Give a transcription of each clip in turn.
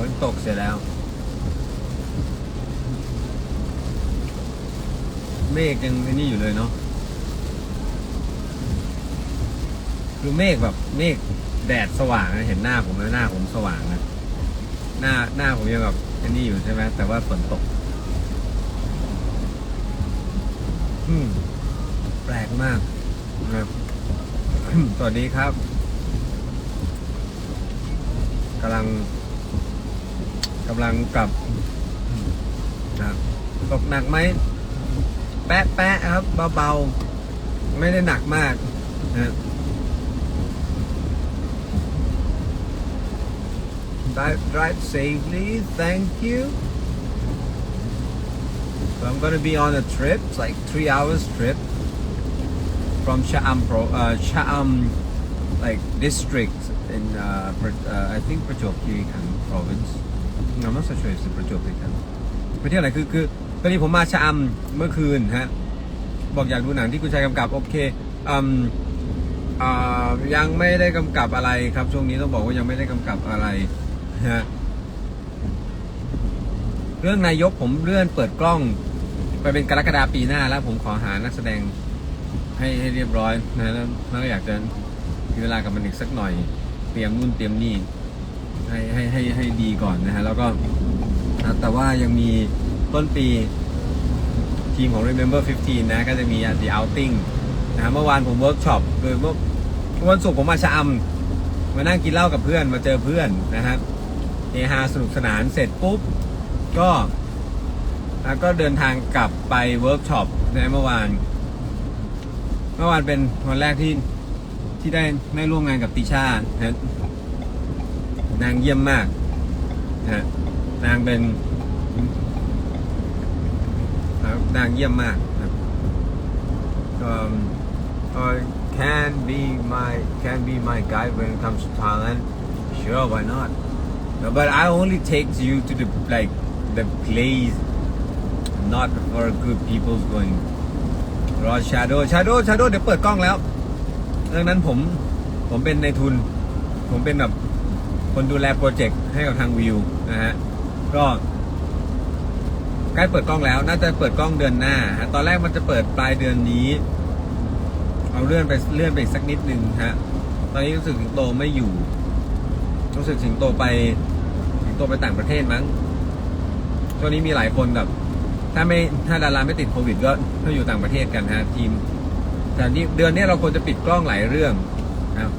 นตกเสร็จแล้วเมฆยังนี่อยู่เลยเนาะคือเมฆแบบเมฆแดดสว่างนะเห็นหน้าผมแล้วหน้าผมสว่างนะหน้าผมยังแบบนี่อยู่ใช่ไหมแต่ว่าฝนตกแปลกมากนะครับ สวัสดีครับกำลังกลับนะครับตกหนักไหมแปะครับเบาๆไม่ได้หนักมากนะ Drive safely thank you so I'm gonna be on a trip it's like 3 hours trip from Cha'am like district in I think ประจวบคีรีขันธ์ province I'm not so sure it's ประจวบคีรีขันธ์ไปเที่ยวไหนคือตอนนี้ผมมาชะอำเมื่อคืนฮะบอกอยากดูหนังที่คุณชายกำกับโอเคยังไม่ได้กำกับอะไรครับช่วงนี้ต้องบอกว่ายังไม่ได้กำกับอะไรฮะเรื่องนายกผมเลื่อนเปิดกล้องไปเป็นกรกฎาคมปีหน้าแล้วผมขอหานักแสดงให้เรียบร้อยนะแล้วก็อยากจะมีเวลากับมันอีกสักหน่อยเตรียมนู่นเตรียมนี่ให้ดีก่อนนะฮะแล้วก็แต่ว่ายังมีต้นปีทีมของ Remember 15 นะก็จะมี The Outing นะเมื่อวานผมเวิร์กช็อปโดยเมื่อวันศุกร์ผมมาชะอำมานั่งกินเหล้ากับเพื่อนมาเจอเพื่อนนะครับเฮฮาสนุกสนานเสร็จปุ๊บก็เดินทางกลับไปเวิร์กช็อปในเมื่อวานเป็นวันแรกที่ได้ร่วมงานกับติช่านะนางเยี่ยมมากนะนางเป็นนางเยี่ยมมากนะcan be my guide when it comes to Thailand sure why not no, but I only take you to the place not for good people's goingรอ Shadow เดี๋ยวเปิดกล้องแล้วดังนั้นผมเป็นในทุนผมเป็นแบบคนดูแลโปรเจกต์ให้กับทางวิวนะฮะก็ใกล้เปิดกล้องแล้วน่าจะเปิดกล้องเดือนหน้าตอนแรกมันจะเปิดปลายเดือนนี้เอาเลื่อนไปสักนิดนึงฮะตอนนี้รู้สึกสิงโตไม่อยู่รู้สึกสิงโตไปต่างประเทศมั้งช่วงนี้มีหลายคนแบบถ้าดาราไม่ติดโควิดก็อยู่ต่างประเทศกันฮะทีมแต่นี่เดือนนี้เราควรจะปิดกล้องหลายเรื่องนะครับ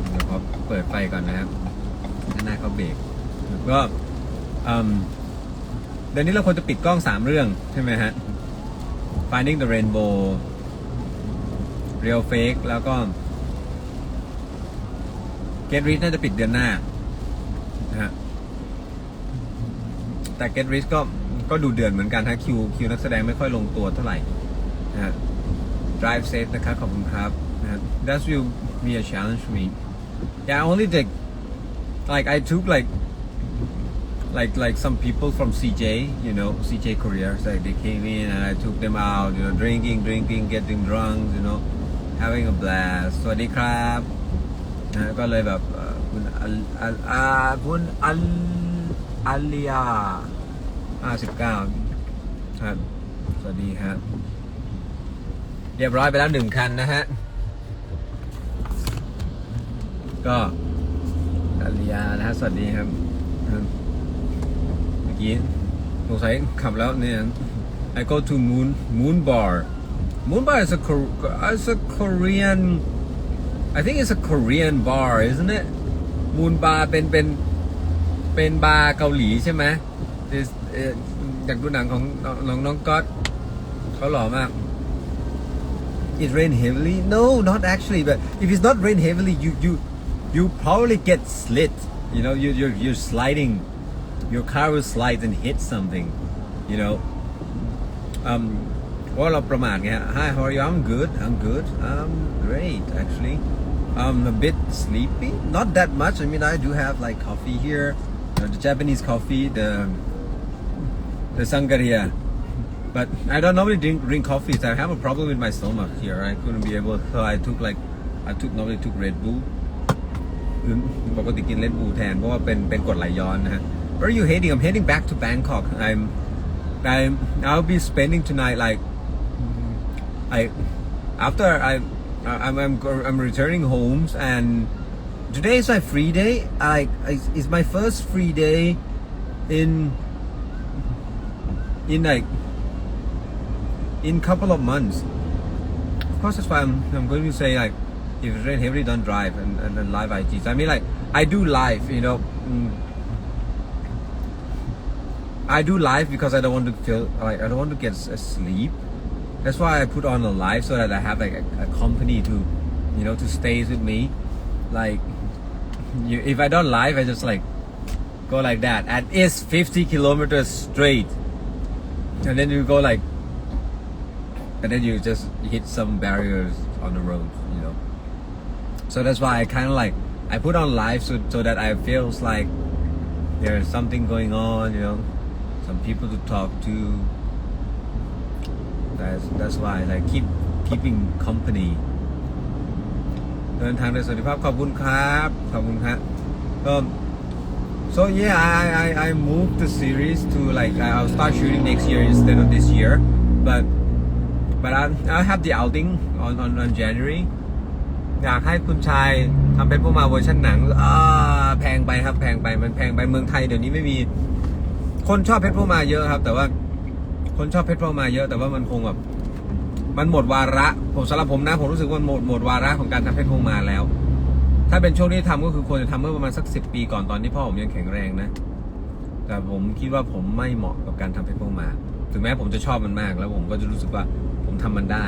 เดี๋ยวขอเปิดไฟก่อนนะครับหน้าเขาเบรกก็เดือนนี้เราควรจะปิดกล้อง3เรื่องใช่ไหมฮะ Finding the Rainbow Real Fake แล้วก็ Get Rich น่าจะปิดเดือนหน้านะฮะแต่ Get Rich ก็ดูเดือดเหมือนกันฮะคิวนักแสดงไม่ค่อยลงตัวเท่าไหร่นะฮะ Drive safe นะครับขอบคุณครับนะฮะ That will be a challenge for me yeah only I took like some people from CJ you know CJ Korea so they came in and I took them out you know drinking getting drunk you know having a blast สวัสดีครับนะก็เลยแบบคุณอัลเลีย59ครับสวัสดีครับเรียบร้อยไปแล้ว1คันนะฮะก็อัลเลียนะฮะสวัสดีครับเมื่อกี้สงสัยขับแล้วเนี่ย I go to Moon Bar is a Korean I think it's a Korean bar isn't it Moon Bar เป็นบาร์เกาหลีใช่ไหมอยากดูหนังของน้องก๊อตเขาหล่อมาก It rain heavily no not actually but if it's not rain heavily you probably get slit you know you're sliding your car will slide and hit something you know เพราะเราประมาทไงฮะ Hi how are you I'm good I'm great actually I'm a bit sleepy not that much I mean I do have like coffee here the Japanese coffee the Sangaria but I don't normally drink coffee so I have a problem with my stomach here I couldn't be able so I normally took Red Bull ปกติกินเลดบูแทนเพราะว่าเป็นกรดไหลย้อนนะฮะ Where are you heading? I'm heading back to Bangkok. I'll be spending tonight like after I'm returning home and today is my free day. It's my first free day in like in couple of months. Of course, that's why I'm going to say like if it's rain heavily, don't drive and live IG. So I mean like I do live, you know. I do live because I don't want to feel like I don't want to get asleep. That's why I put on a live so that I have like a company to, you know, to stay with me. Like, if I don't live, I just like go like that. And it's 50 kilometers straight, and then you go like, and then you just hit some barriers on the road, you know. So that's why I kind of like I put on live so that I feels like there's something going on, you know, some people to talk to. That's why like keeping company เดินทางโดยสวัสดิภาพขอบคุณครับขอบคุณครับ so yeah I moved the series to like I'll start shooting next year instead of this year but I'll have the outing on January อยากให้คุณชายทำเป็นพวกมาเวอร์ชันหนังแพงไปครับแพงไปมันแพงไปเมืองไทยเดี๋ยวนี้ไม่มีคนชอบเพชรพวกมาเยอะครับแต่ว่าคนชอบเพชรพวกมาเยอะแต่ว่ามันคงแบบมันหมดวาระผมสำหรับผมนะผมรู้สึกว่าหมดวาระของการทำเพชรพวกมาแล้วถ้าเป็นช่วงที่ทำก็คือควรจะทำเมื่อประมาณสัก10 ปีก่อนตอนที่พ่อผมยังแข็งแรงนะแต่ผมคิดว่าผมไม่เหมาะกับการทำเพชรพวกมาถึงแม้ผมจะชอบมันมากแล้วผมก็จะรู้สึกว่าผมทำมันได้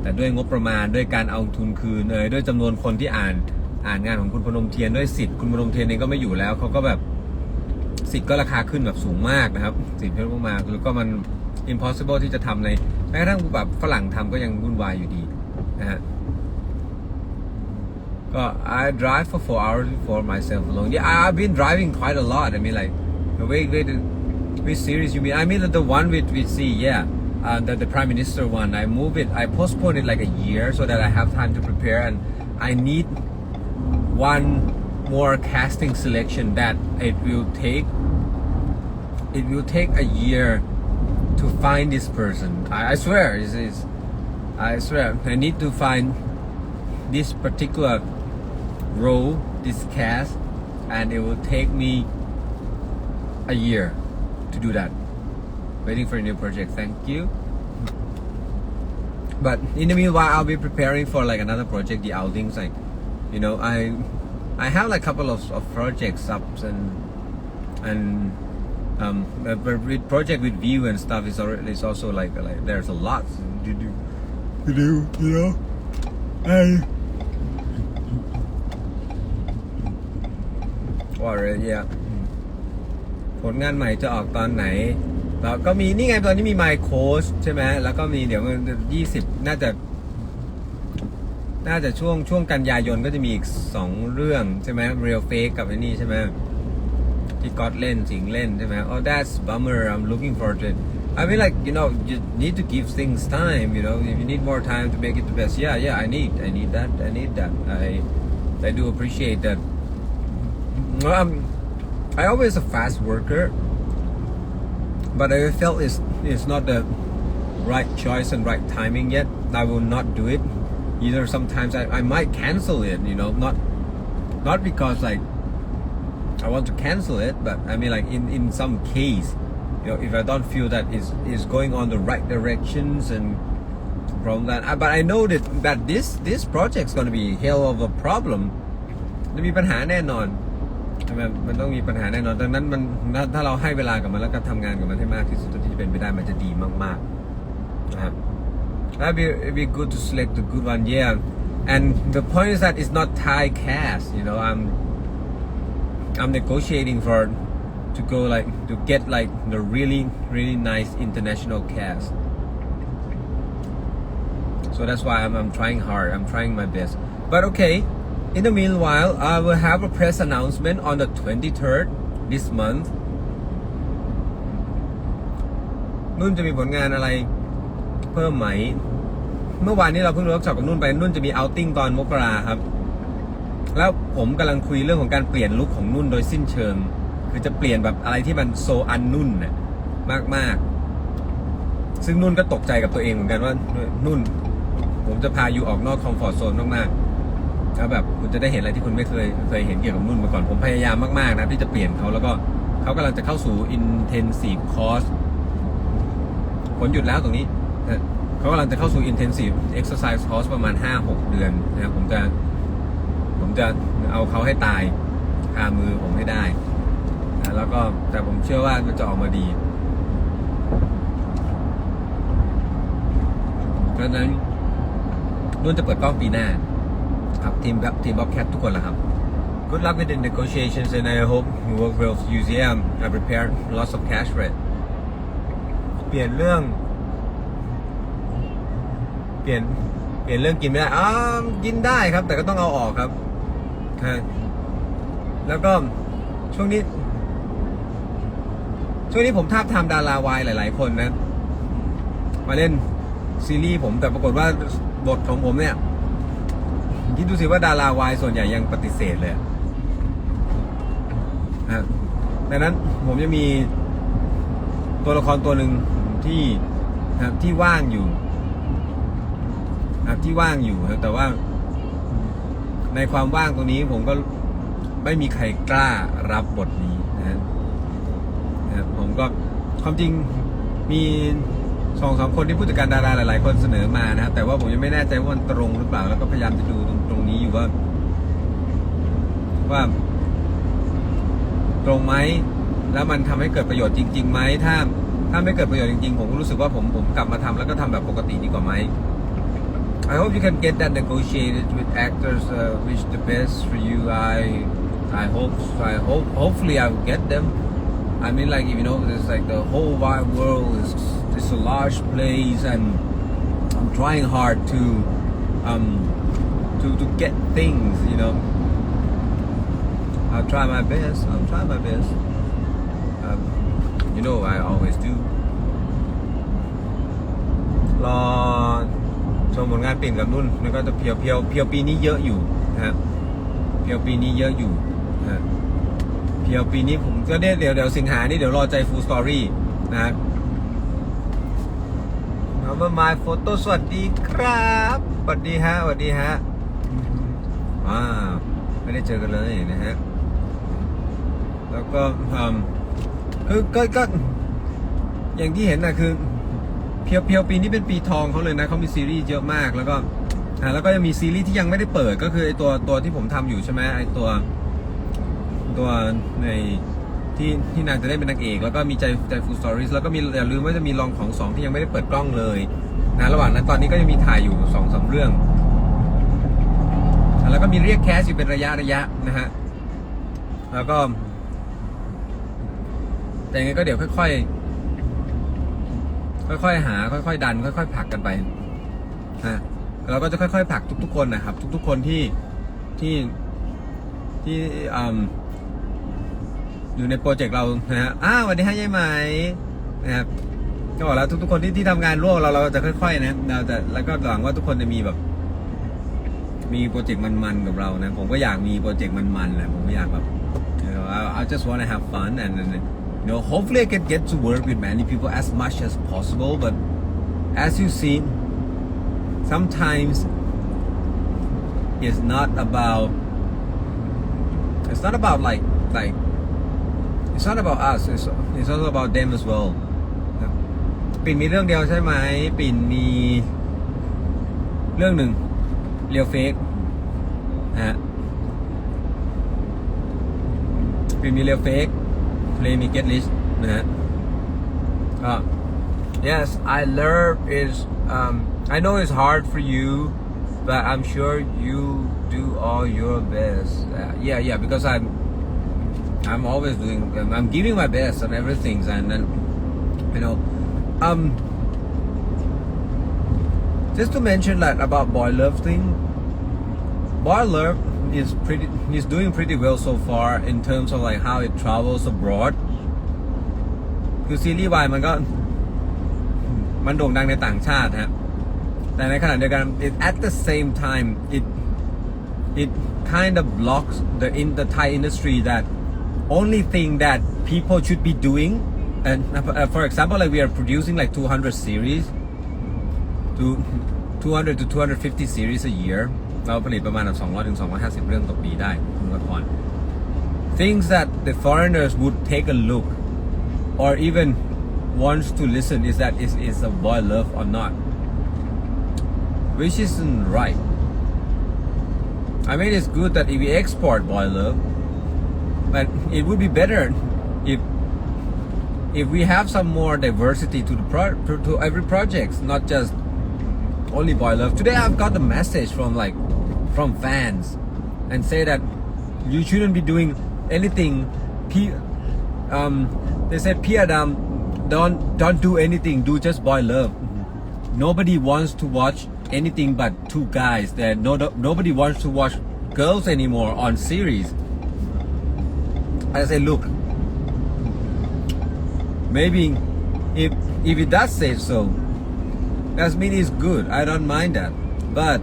แต่ด้วยงบประมาณด้วยการเอาทุนคืนด้วยจำนวนคนที่อ่านงานของคุณพนมเทียนด้วยสิทธิ์คุณพนมเทียนเองก็ไม่อยู่แล้วเขาก็แบบสิทธิ์ก็ราคาขึ้นแบบสูงมากนะครับสิทธิ์เพชรพวกมาแล้วก็มัน impossible ที่จะทำในแม้กระทั่งแบบฝรั่งทำก็ยังวุ่นวายอยู่ดีนะฮะก็ I drive for 4 hours for myself alone. Yeah, I've been driving quite a lot. I mean like which series you mean? I mean the one with C, yeah, the Prime Minister one. I postponed it like a year so that I have time to prepare and I need one more casting selection that it will take a year to find this person. I swear, I swear, I need to find this particular role, this cast, and it will take me a year to do that. Waiting for a new project. Thank you. But in the meanwhile, I'll be preparing for like another project, the outings. Like, you know, I have like a couple of projects up and with project with view and stuff is also like there's a lot to do, you know. Yeah. ผลงานใหม่จะออกตอนไหนแล้วก็มีนี่ไงตอนนี้มี My Coach ใช่ไหมแล้วก็มีเดี๋ยว20น่าจะช่วงกันยายนก็จะมีอีก2 เรื่องใช่ไหม Real Fake กับไอ้นี่ใช่ไหมที่ก๊อตเล่นสิงเล่นใช่ไหม Oh that's bummer I'm looking forward to it I mean like you know you need to give things time you know if you need more time to make it the best yeah I need that I do appreciate that I always a fast worker but I felt it's not the right choice and right timing yet I will not do it either sometimes I might cancel it you know not because like I want to cancel it but I mean like in some case you know if I don't feel that is going on the right directions and from that but I know that this project's going to be hell of a problem จะมีปัญหาแน่นอนมันต้องมีปัญหาแน่นอนดังนั้นมันถ้าเราให้เวลากับมันแล้วก็ทำงานกับมันให้มากที่สุดที่จะเป็นไปได้มันจะดีมากๆนะครับ It'd be good to select a good one yeah and the point is that it's not Thai cast you know I'm negotiating to go like to get like the really nice international cast so that's why I'm trying hard I'm trying my best but okay in the meanwhile I will have a press announcement on the 23rd this month นุ่นจะมีผลงานอะไรเพิ่มไหมเมื่อวานนี้เราเพิ่งเวิร์กช็อปกับนุ่นไปนุ่นจะมีเอาติ้งตอนมกราครับ แล้วผมกำลังคุยเรื่องของการเปลี่ยนลุคของนุ่นโดยสิ้นเชิงคือจะเปลี่ยนแบบอะไรที่มันโซอันนุ่นน่ะมากๆซึ่งนุ่นก็ตกใจกับตัวเองเหมือนกันว่านุ่นผมจะพาอยู่ออกนอกคอมฟอร์ทโซนมากๆแล้วแบบคุณจะได้เห็นอะไรที่คุณไม่เคยเห็นเกี่ยวกับนุ่นมาก่อนผมพยายามมากๆนะที่จะเปลี่ยนเขาแล้วก็เขากำลังจะเข้าสู่ intensive course ผลหยุดแล้วตรงนี้เขากำลังจะเข้าสู่ intensive exercise course ประมาณ 5-6 เดือนนะครับผมจะเอาเขาให้ตายคามือผมให้ได้นะแล้วก็แต่ผมเชื่อว่ามันจะออกมาดีเพราะฉะนั้นนุ่นจะเปิดกล้องปีหน้าครับทีมบ็อบแคททุกคนแหละครับ Good luck with the negotiations and I hope you work well with UCM. I prepared lots of cash for it. เปลี่ยนเรื่องกินไม่ได้กินได้ครับแต่ก็ต้องเอาออกครับแล้วก็ช่วงนี้ผมทาบทามดาราวายหลายๆคนนะมาเล่นซีรีส์ผมแต่ปรากฏว่าบทของผมเนี่ยคิดดูสิว่าดาราวายส่วนใหญ่ยังปฏิเสธเลยดังนั้นผมจะมีตัวละครตัวหนึ่งที่ว่างอยู่แต่ว่าในความว่างตรงนี้ผมก็ไม่มีใครกล้ารับบทนี้นะครับผมก็ความจริงมี2-3 คนที่ผู้จัดการดาราหลายๆคนเสนอมานะครับแต่ว่าผมยังไม่แน่ใจว่ามันตรงหรือเปล่าแล้วก็พยายามจะดูตรงนี้อยู่ว่าตรงไหมแล้วมันทำให้เกิดประโยชน์จริงๆไหมถ้าไม่เกิดประโยชน์จริงๆผมก็รู้สึกว่าผมกลับมาทำแล้วก็ทำแบบปกติดีกว่าไหมI hope you can get that negotiated with actors which the best for you. I hope hopefully I will get them. I mean like there's like the whole wide world is a large place and I'm trying hard to get things, I'll try my best. I always do. รอชมผลงานปิ่นกับนุ่นแล้วก็จะเพียวปีนี้เยอะอยู่นะครับเพียวปีนี้เยอะอยู่นะเพียวปีนี้ผมก็เดี๋ยวสิงหานี่เดี๋ยวรอใจฟูลสตอรี่นะครับเอามา โฟโต้สวัสดีครับสวัสดีฮะไม่ได้เจอกันเลยนะฮะแล้วก็ก็อย่างที่เห็นนะคือเพียวปีนี้เป็นปีทองเขาเลยนะเขามีซีรีส์เยอะมากแล้วก็ยังมีซีรีส์ที่ยังไม่ได้เปิดก็คือไอตัวที่ผมทำอยู่ใช่ไหมไอตัวในที่นางจะได้เป็นนางเอกแล้วก็มีใจฟูลสตอรี่แล้วก็มีอย่าลืมว่าจะมีลองของ2ที่ยังไม่ได้เปิดกล้องเลยนะระหว่างนั้นตอนนี้ก็ยังมีถ่ายอยู่ 2-3 เรื่องแล้วก็มีเรียกแคสอยู่เป็นระยะนะฮะแล้วก็แต่ยังไงก็เดี๋ยวค่อยหาค่อยดันค่อยผลักกันไปเราก็จะค่อยๆผลักทุกๆคนนะครับทุกๆคนที่อยู่ในโปรเจกต์เรานะฮะสวัสดีฮะยายไหมนะครับก็บอกแล้วทุกๆคนที่ทำงานร่วมเราจะค่อยๆนะแล้วก็หวังว่าทุกคนจะมีแบบมีโปรเจกต์มันๆกับเรานะผมก็อยากมีโปรเจกต์มันๆแหละผมก็อยากแบบI just want to have fun and hopefully I can get to work with many people as much as possible but as you see sometimes it's not about like it's not about us it's also about them as well ปิ่นมีเรื่องเดียวใช่ไหมปิ่นมีเรื่องหนึ่งเรียวเฟกปิ่นมีเรียวเฟกPlay me get list นะฮะYes I love is I know it's hard for you but I'm sure you do all your best yeah because I'm always doing I'm giving my best on everything and then just to mention that about Boy Love thing Boy Love he's doing pretty well so far in terms of like how it travels abroad คือซีรีส์วายมันโด่งดังในต่างชาติฮะแต่ในขณะเดียวกัน at the same time it kind of blocks the Thai industry that only thing that people should be doing. And for example, like we are producing like 200 series to 200 to 250 series a year เราผลิตประมาณ200 ถึง 250 เรื่องต่อปีได้ละคร things that the foreigners would take a look or even wants to listen is that is a boy love or not, which isn't right. I mean, it's good that if we export boy love, but it would be better if we have some more diversity to every project, not just only boy love. Today I've got a message from fans and say that you shouldn't be doing anything. They said, P. Adam, don't do anything, do just boy love. Nobody wants to watch anything but two guys. That nobody wants to watch girls anymore on series. I say, look, maybe if it does say so, that means it's good. I don't mind that, but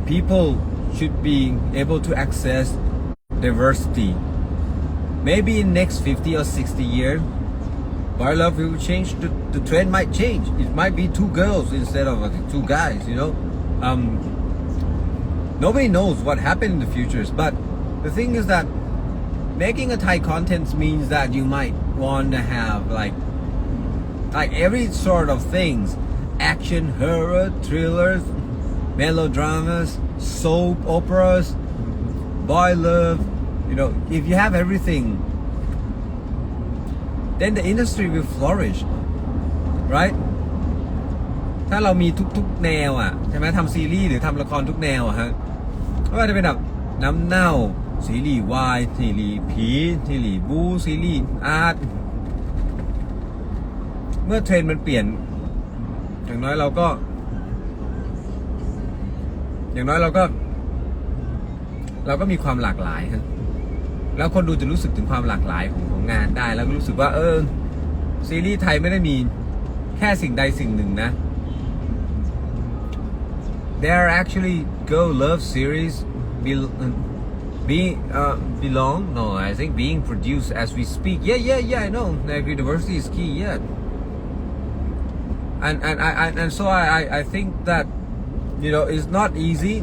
people should be able to access diversity. Maybe in next 50 or 60 years, boy love will change. The trend might change. It might be two girls instead of two guys. You know, nobody knows what happened in the futures. But the thing is that making a Thai content means that you might want to have like every sort of things: action, horror, thrillers, melodramas, soap operas, boy love. You know, if you have everything, then the industry will flourish, right? ถ้าเรามีทุกแนวอ่ะใช่ไหมทำซีรีส์หรือทำละครทุกแนวอะฮะไม่ว่าจะเป็นแบบน้ำเน่าซีรีส์วายซีรีส์ผีซีรีส์บู๊ซีรีส์อาร์ตเมื่อเทรนด์มันเปลี่ยนอย่างน้อยเราก็มีความหลากหลายครับแล้วคนดูจะรู้สึกถึงความหลากหลายของงานได้แล้วก็รู้สึกว่าซีรีส์ไทยไม่ได้มีแค่สิ่งใดสิ่งหนึ่งนะ There are actually girl love series being produced as we speak. Yeah, I know. Like diversity is key. Yeah, and so I think that, you know, it's not easy.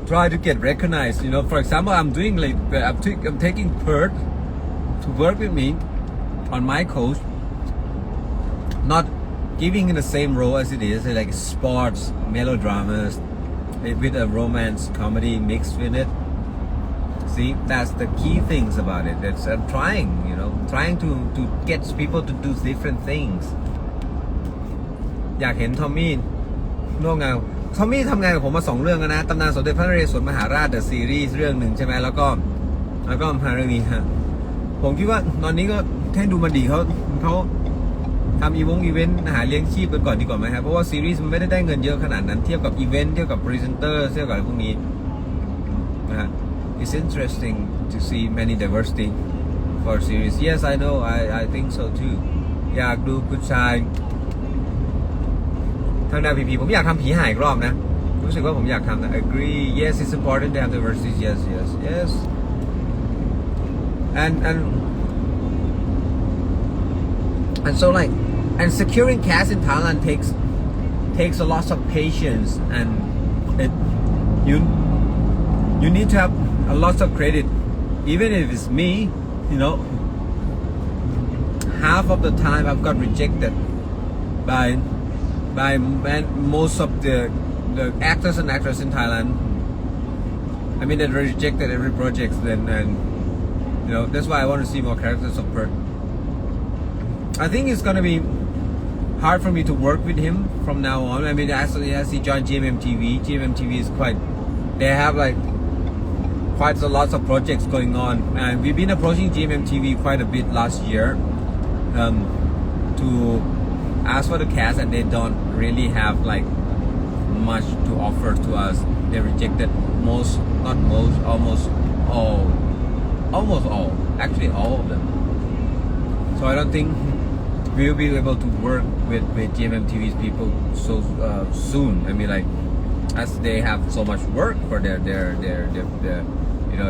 Try to get recognized. You know, for example, I'm taking Perth to work with me on my coast, not giving in the same role as it is, like sports, melodramas, with a romance comedy mixed with it. See, that's the key things about it. That's I'm trying to get people to do different things. อยากเห็นทอมมี่ร่วมงานทอมมี่ทำงานกับผมมา2เรื่องแล้วนะตำนานสมเด็จพระนเรศวรมหาราชเดอะซีรีส์เรื่องหนึ่งใช่ไหมแล้วก็มาเรื่องนี้ฮะผมคิดว่าตอนนี้ก็แท่ดูมันดีเขาทำอีเวนต์หาเลี้ยงชีพกันก่อนดีกว่าไหมครับเพราะว่าซีรีส์มันไม่ได้เงินเยอะขนาดนั้นเทียบกับอีเวนต์เทียบกับพรีเซนเตอร์เทียบกับพวกนี้นะฮะ It's interesting to see many diversity for series. Yes, I know. I think so too. อยากดูผู้ชายทางด้านผีผมอยากทำผีหายอีกรอบนะรู้สึกว่าผมอยากทำนะ Agree. Yes, it's important to have diversity. Yes. And so like, and securing cast in Thailand takes a lot of patience, and you need to have a lot of credit. Even if it's me, you know, half of the time I've got rejected by most of the actors and actresses in Thailand. I mean, they rejected every project then, and you know, that's why I want to see more characters of Perth. I think it's gonna be hard for me to work with him from now on. I mean, as he joined GMMTV is quite, they have like quite a lot of projects going on, and we've been approaching GMMTV quite a bit last year to ask for the cast, and they don't really have like much to offer to us. They rejected almost all, actually all of them. So I don't think we'll be able to work with GMMTV's people so soon. I mean, like as they have so much work for their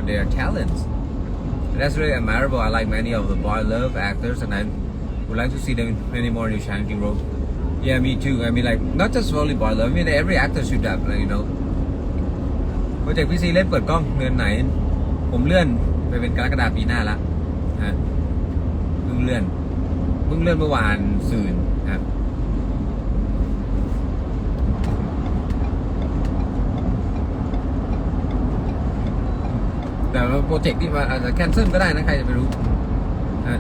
their talents. And that's really admirable. I like many of the boy love actors, and I would like to see them in many more new challenging roles. Yeah, me too. I mean, like not just only boy love. I mean, every actor should have,โปรเจกต์พี่ซีเล่นเปิดกล้องเดือนไหนผมเลื่อนไปเป็นกรกฎาคมปีหน้าละฮะเพิ่งเลื่อนเมื่อวานซืนครับแต่โปรเจกต์ที่มาอาจจะแคนเซิลก็ได้นะใครจะไปรู้ฮะ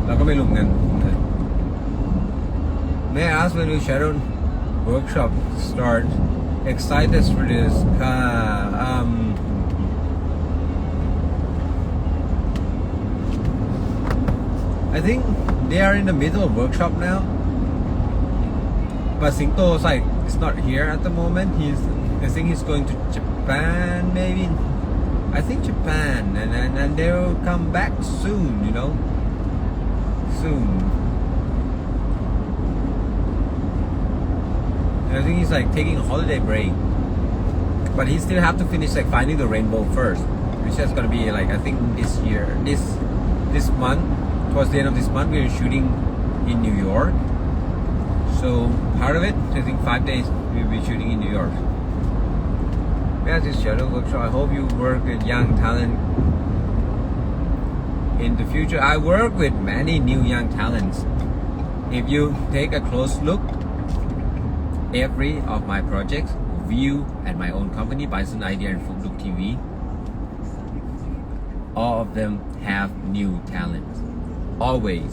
เราก็ไม่รู้กันMay I ask when your shadow workshop start? Excited for this? I think they are in the middle of workshop now. But Singto is like, it's not here at the moment. I think he's going to Japan maybe. I think Japan, and they'll come back soon. Soon. I think he's like taking a holiday break, but he still have to finish like finding the rainbow first, which is gonna be like I think this year, this month, towards the end of this month, we're shooting in New York. So part of it, I think 5 days we'll be shooting in New York. Yeah, this shadow workshop. I hope you work with young talent in the future. I work with many new young talents. If you take a close look. Every of my projects, View and my own company, Bison Idea and Look TV, all of them have new talents. Always.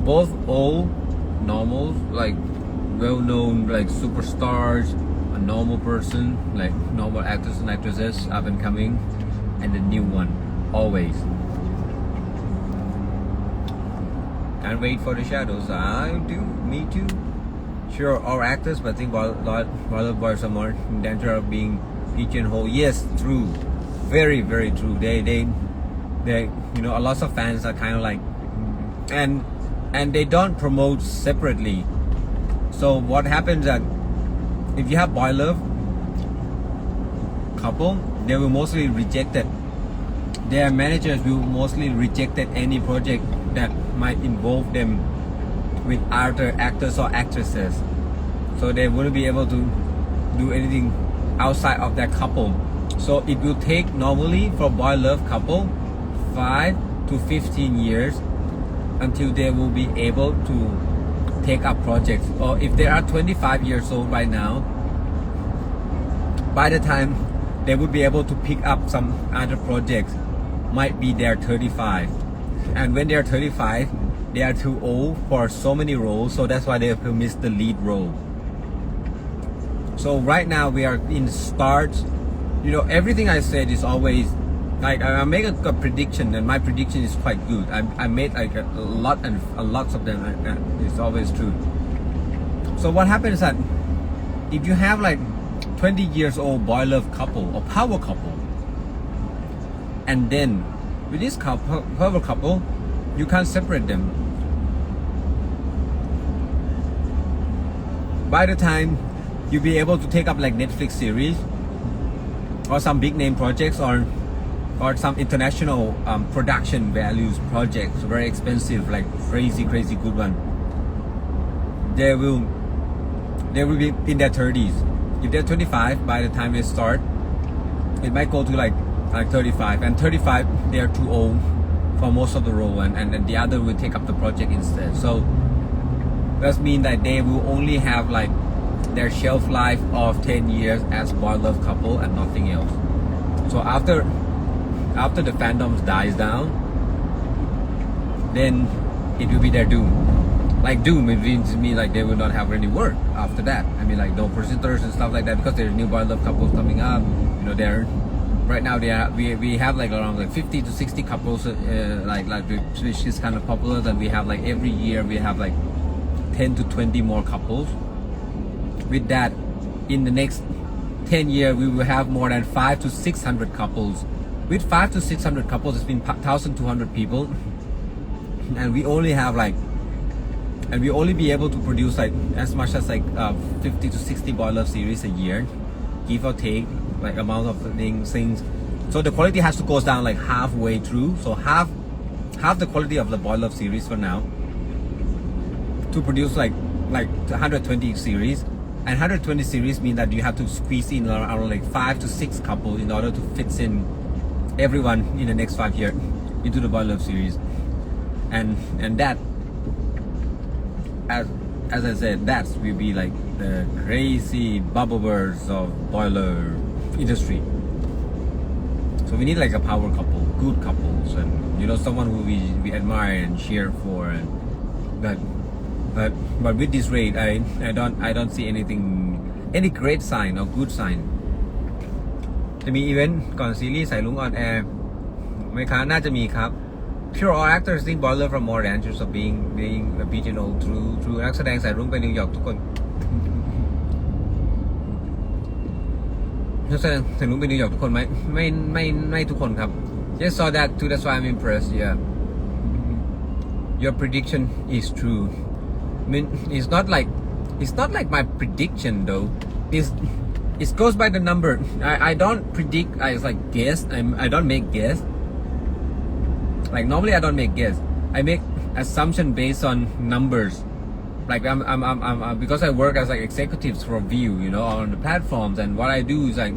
Both old, normals, like well-known, like superstars, a normal person, like normal actors and actresses, up and coming, and the new one. Always. Can't wait for the shadows. I do. Me too. Sure, all actors, but I think while boys are more in danger of being pigeonholed. Yes, true, very, very true. They, a lot of fans are kind of like, and they don't promote separately. So what happens that if you have boy love couple, they will mostly reject it. Their managers will mostly reject any project that might involve them with other actors or actresses, so they wouldn't be able to do anything outside of that couple. So it will take normally for boy love couple 5 to 15 years until they will be able to take up projects. Or if they are 25 years old right now, by the time they would be able to pick up some other projects, might be they're 35, and when they're 35 they are too old for so many roles, so that's why they have to miss the lead role. So right now we are in start. Everything I said is always like I make a prediction, and my prediction is quite good. I made like a lot of them. It's always true. So what happens is that if you have like 20 years old boy love couple or power couple, and then with this power couple, you can't separate them. By the time you'll be able to take up like Netflix series or some big name projects or some international production values projects, very expensive, like crazy good one, they will be in their 30s. If they're 25, by the time they start, it might go to like 35, and 35 they are too old for most of the role, and the other will take up the project instead. So that means that they will only have like their shelf life of 10 years as boy love couple and nothing else. So after the fandoms dies down, then it will be their doom. Like doom, it means to me like they will not have any work after that. I mean, like no presenters and stuff like that, because there's new boy love couples coming up. They're right now we have like around like 50 to 60 couples which is kind of popular. And we have like every year we have like 10 to 20 more couples. With that, in the next 10 years we will have more than 500 to 600 couples with 500 to 600 couples, it's been 1,200 people, and we only have like, and we only be able to produce like as much as like 50 to 60 boy love series a year, give or take, like amount of things. So the quality has to go down like halfway through. So half the quality of the boy love series for now to produce like 120 series. And 120 series mean that you have to squeeze in around like 5 to 6 couples in order to fit in everyone in the next 5 years into the boy love series. And that, as I said, that will be like the crazy bubble burst of boiler industry. So we need like a power couple, good couples, and you know, someone who we admire and cheer for. And but with this rate, I don't see any great sign or good sign. จะมีอีเวนต์ก่อนซีรีส์สายลุงออนแอร์ไหมคะน่าจะมีครับ Pure all actors think boiler from more than just of being original through นักแสดงสายรุ้งไปนิวยอร์กทุกคนนักแสดงสายรุ้งไปนิวยอร์กทุกคนไหมไม่ทุกคนครับ Just saw that too, that's why I'm impressed. Yeah, your prediction is true. I mean, it's not like my prediction though. It goes by the number. I don't predict. I like guess. I don't make guess. Like normally I don't make guess. I make assumption based on numbers. Like I'm because I work as like executives for View, you know, on the platforms. And what I do is like,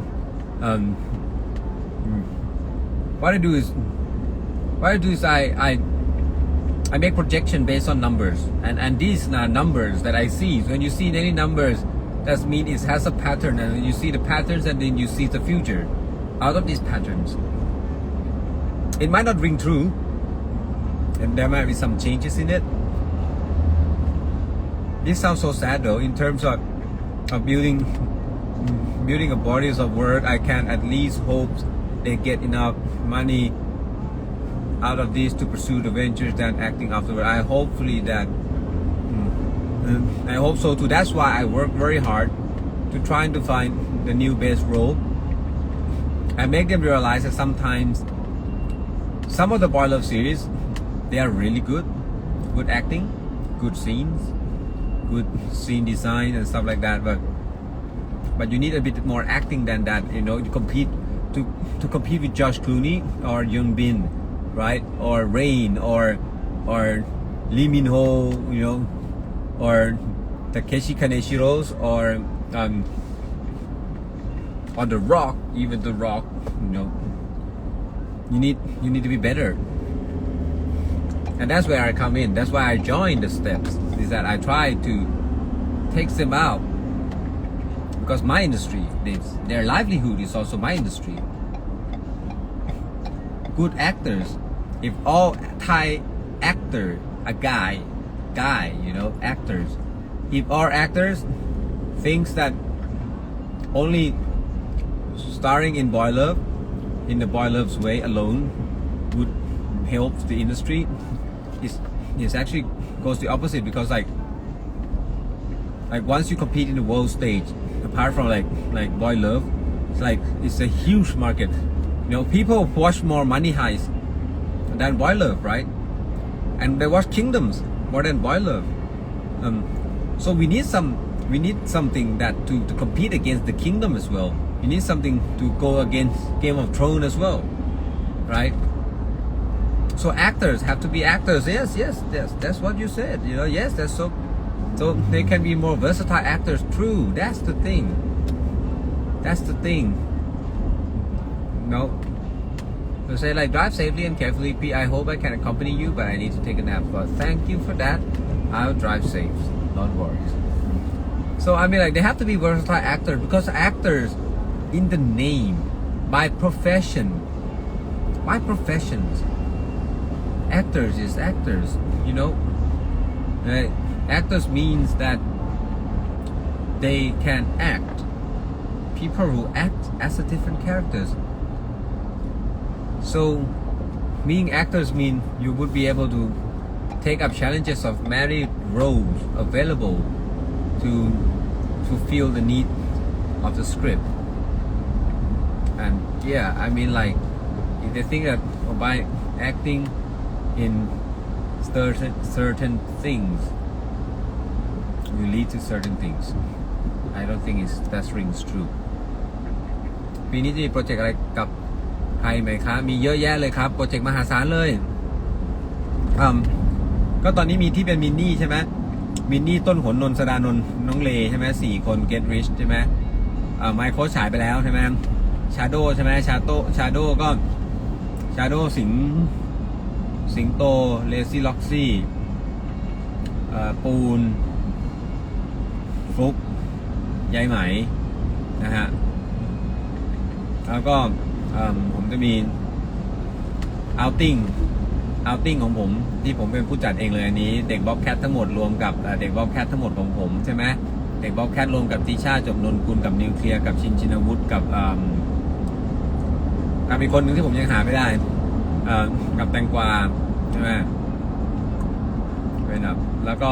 I make projection based on numbers, and these are numbers that I see. When you see any numbers, that means it has a pattern, and you see the patterns, and then you see the future out of these patterns. It might not ring true, and there might be some changes in it. This sounds so sad though. In terms of building a bodies of work, I can at least hope they get enough money out of this to pursue the ventures than acting afterward. I hope so too. That's why I work very hard to trying to find the new best role. I make them realize that sometimes some of the boy love series, they are really good acting, good scenes, good scene design and stuff like that. But you need a bit more acting than that, you know, to compete with Josh Clooney or Yoon Bin, right? Or Rain or Lee Min Ho, you know, or Takeshi Kaneshiro's, or The Rock, even The Rock, you know. You need to be better. And that's where I come in. That's why I join the steps, is that I try to take them out. Because my industry, their livelihood is also my industry. Good actors, if all Thai actor, a guy, you know, actors, if all actors thinks that only starring in boy love, in the boy love's way alone would help the industry, is actually goes the opposite. Because like once you compete in the world stage, apart from like boy love, it's a huge market. You know, people watch more Money Heist than boy love, right? And they watch Kingdoms more than boy love. So we need something that to compete against the Kingdom as well. You need something to go against Game of Thrones as well, right? So actors have to be actors. Yes, that's what you said. You know, yes, that's so they can be more versatile actors. True, that's the thing. No, to say like drive safely and carefully. P, I hope I can accompany you, but I need to take a nap. But thank you for that. I'll drive safe. Don't worry. So I mean, like they have to be versatile actors, because actors in the name, by professions. Actors is actors, you know. Actors means that they can act. People who act as a different characters. So being actors mean you would be able to take up challenges of many roles available to fulfill the need of the script. And yeah, I mean, like if they think that by acting in certain things will lead to certain things I don't think that rings true ปีนี้จะมีโปรเจกต์อะไรกับไทยไหมครับมีเยอะแยะเลยครับโปรเจกต์มหาศาลเลยก็ตอนนี้มีที่เป็นมินนี่ใช่ไหมมินนี่ต้นหนนนท์สดานนท์น้องเลใช่ไหม4 คน Get Rich ใช่ไหมไมโครฉายไปแล้วใช่ไหมชาโดใช่ไหมชาโดก็ชาโดสิงโตเลซี่ล็อกซี่ปูนฟุกยายไหมนะฮะแล้วก็ผมจะมีเอาติ้งของผมที่ผมเป็นผู้จัดเองเลยอันนี้เด็กบ๊อบแคททั้งหมดรวมกับเด็กบ๊อบแคททั้งหมดของผมใช่ไหมเด็กบ๊อบแคทรวมกับติชาจบนนกุลกับนิวเคลียร์กับชินวุฒิกับอีกคนหนึ่งที่ผมยังหาไม่ได้กับแตงกวาใช่ไหมเป็นแบบแล้วก็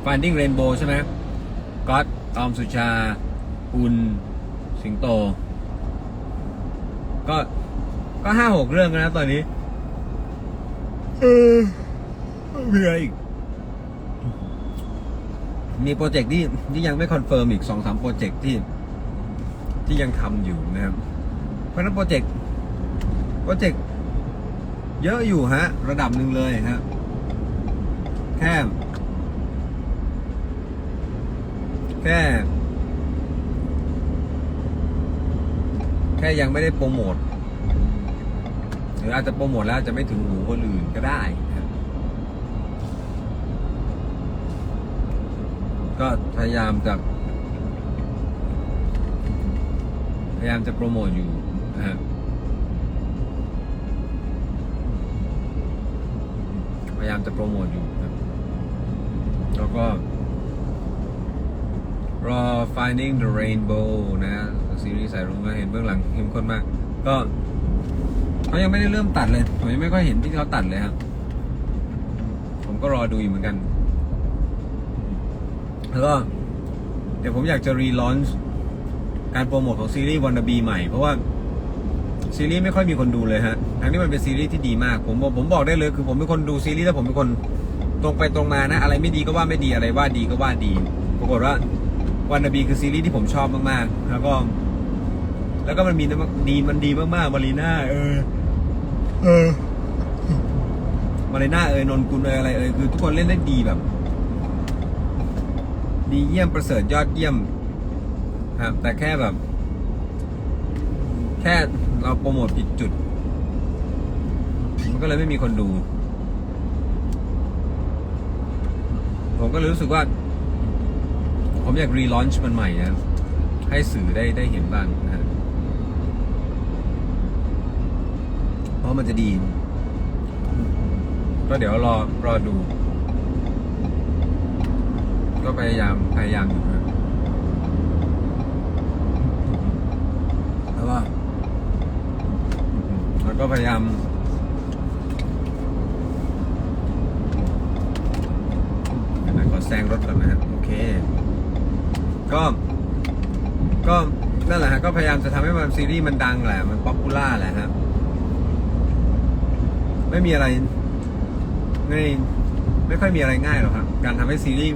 Finding Rainbow ใช่ไหมก๊อตออมสุชาอุนสิงโตก็5-6 เรื่องนะตอนนี้มีอะไรอีกมีโปรเจกต์ที่ยังไม่คอนเฟิร์มอีก 2-3 โปรเจกต์ที่ยังทำอยู่นะครับเพราะฉะนั้นโปรเจกต์เยอะอยู่ฮะระดับหนึ่งเลยฮะแค่ยังไม่ได้โปรโมทหรืออาจจะโปรโมทแล้วจะไม่ถึงหูคนอื่นก็ได้นะก็พยายามจะโปรโมทอยู่นะฮะพยายามจะโปรโมทอยู่นะแล้วก็รอ Finding the Rainbow นะซีรีส์สายรุ้งเห็นเบื้องหลังเข้มข้นมากก็เขายังไม่ได้เริ่มตัดเลยผมยังไม่ค่อยเห็นที่เขาตัดเลยครับผมก็รอดูอยู่เหมือนกันแล้วก็เดี๋ยวผมอยากจะรีลอนช์การโปรโมทของซีรีส์ Wannabe ใหม่เพราะว่าซีรีส์ไม่ค่อยมีคนดูเลยฮะทั้งที่มันเป็นซีรีส์ที่ดีมากผมบอกได้เลยคือผมเป็นคนดูซีรีส์แล้วผมเป็นคนตรงไปตรงมานะอะไรไม่ดีก็ว่าไม่ดีอะไรว่าดีก็ว่าดีปรากฏว่าWannabe คือซีรีส์ที่ผมชอบมากๆแล้วก็มันดีมากๆมารีน่ามารีน่านนกุลอะไรคือทุกคนเล่นได้ดีแบบดีเยี่ยมประเสริฐยอดเยี่ยมครับแต่แค่เราโปรโมทผิดจุดมันก็เลยไม่มีคนดูผมก็เลยรู้สึกว่าผมอยากรีลอนช์มันใหม่นะให้สื่อได้เห็นบ้างนะเพราะมันจะดีก็เดี๋ยวรอดูก็พยายามอยู่นะแล้วก็พยายามขอแซงรถก่อนนะฮะโอเคก็นั่นแหละฮะก็พยายามจะทำให้มันซีรีส์มันดังแหละมันป๊อปปูล่าแหละฮะไม่มีอะไรไม่ค่อยมีอะไรง่ายหรอกครับการทำให้ซีรีส์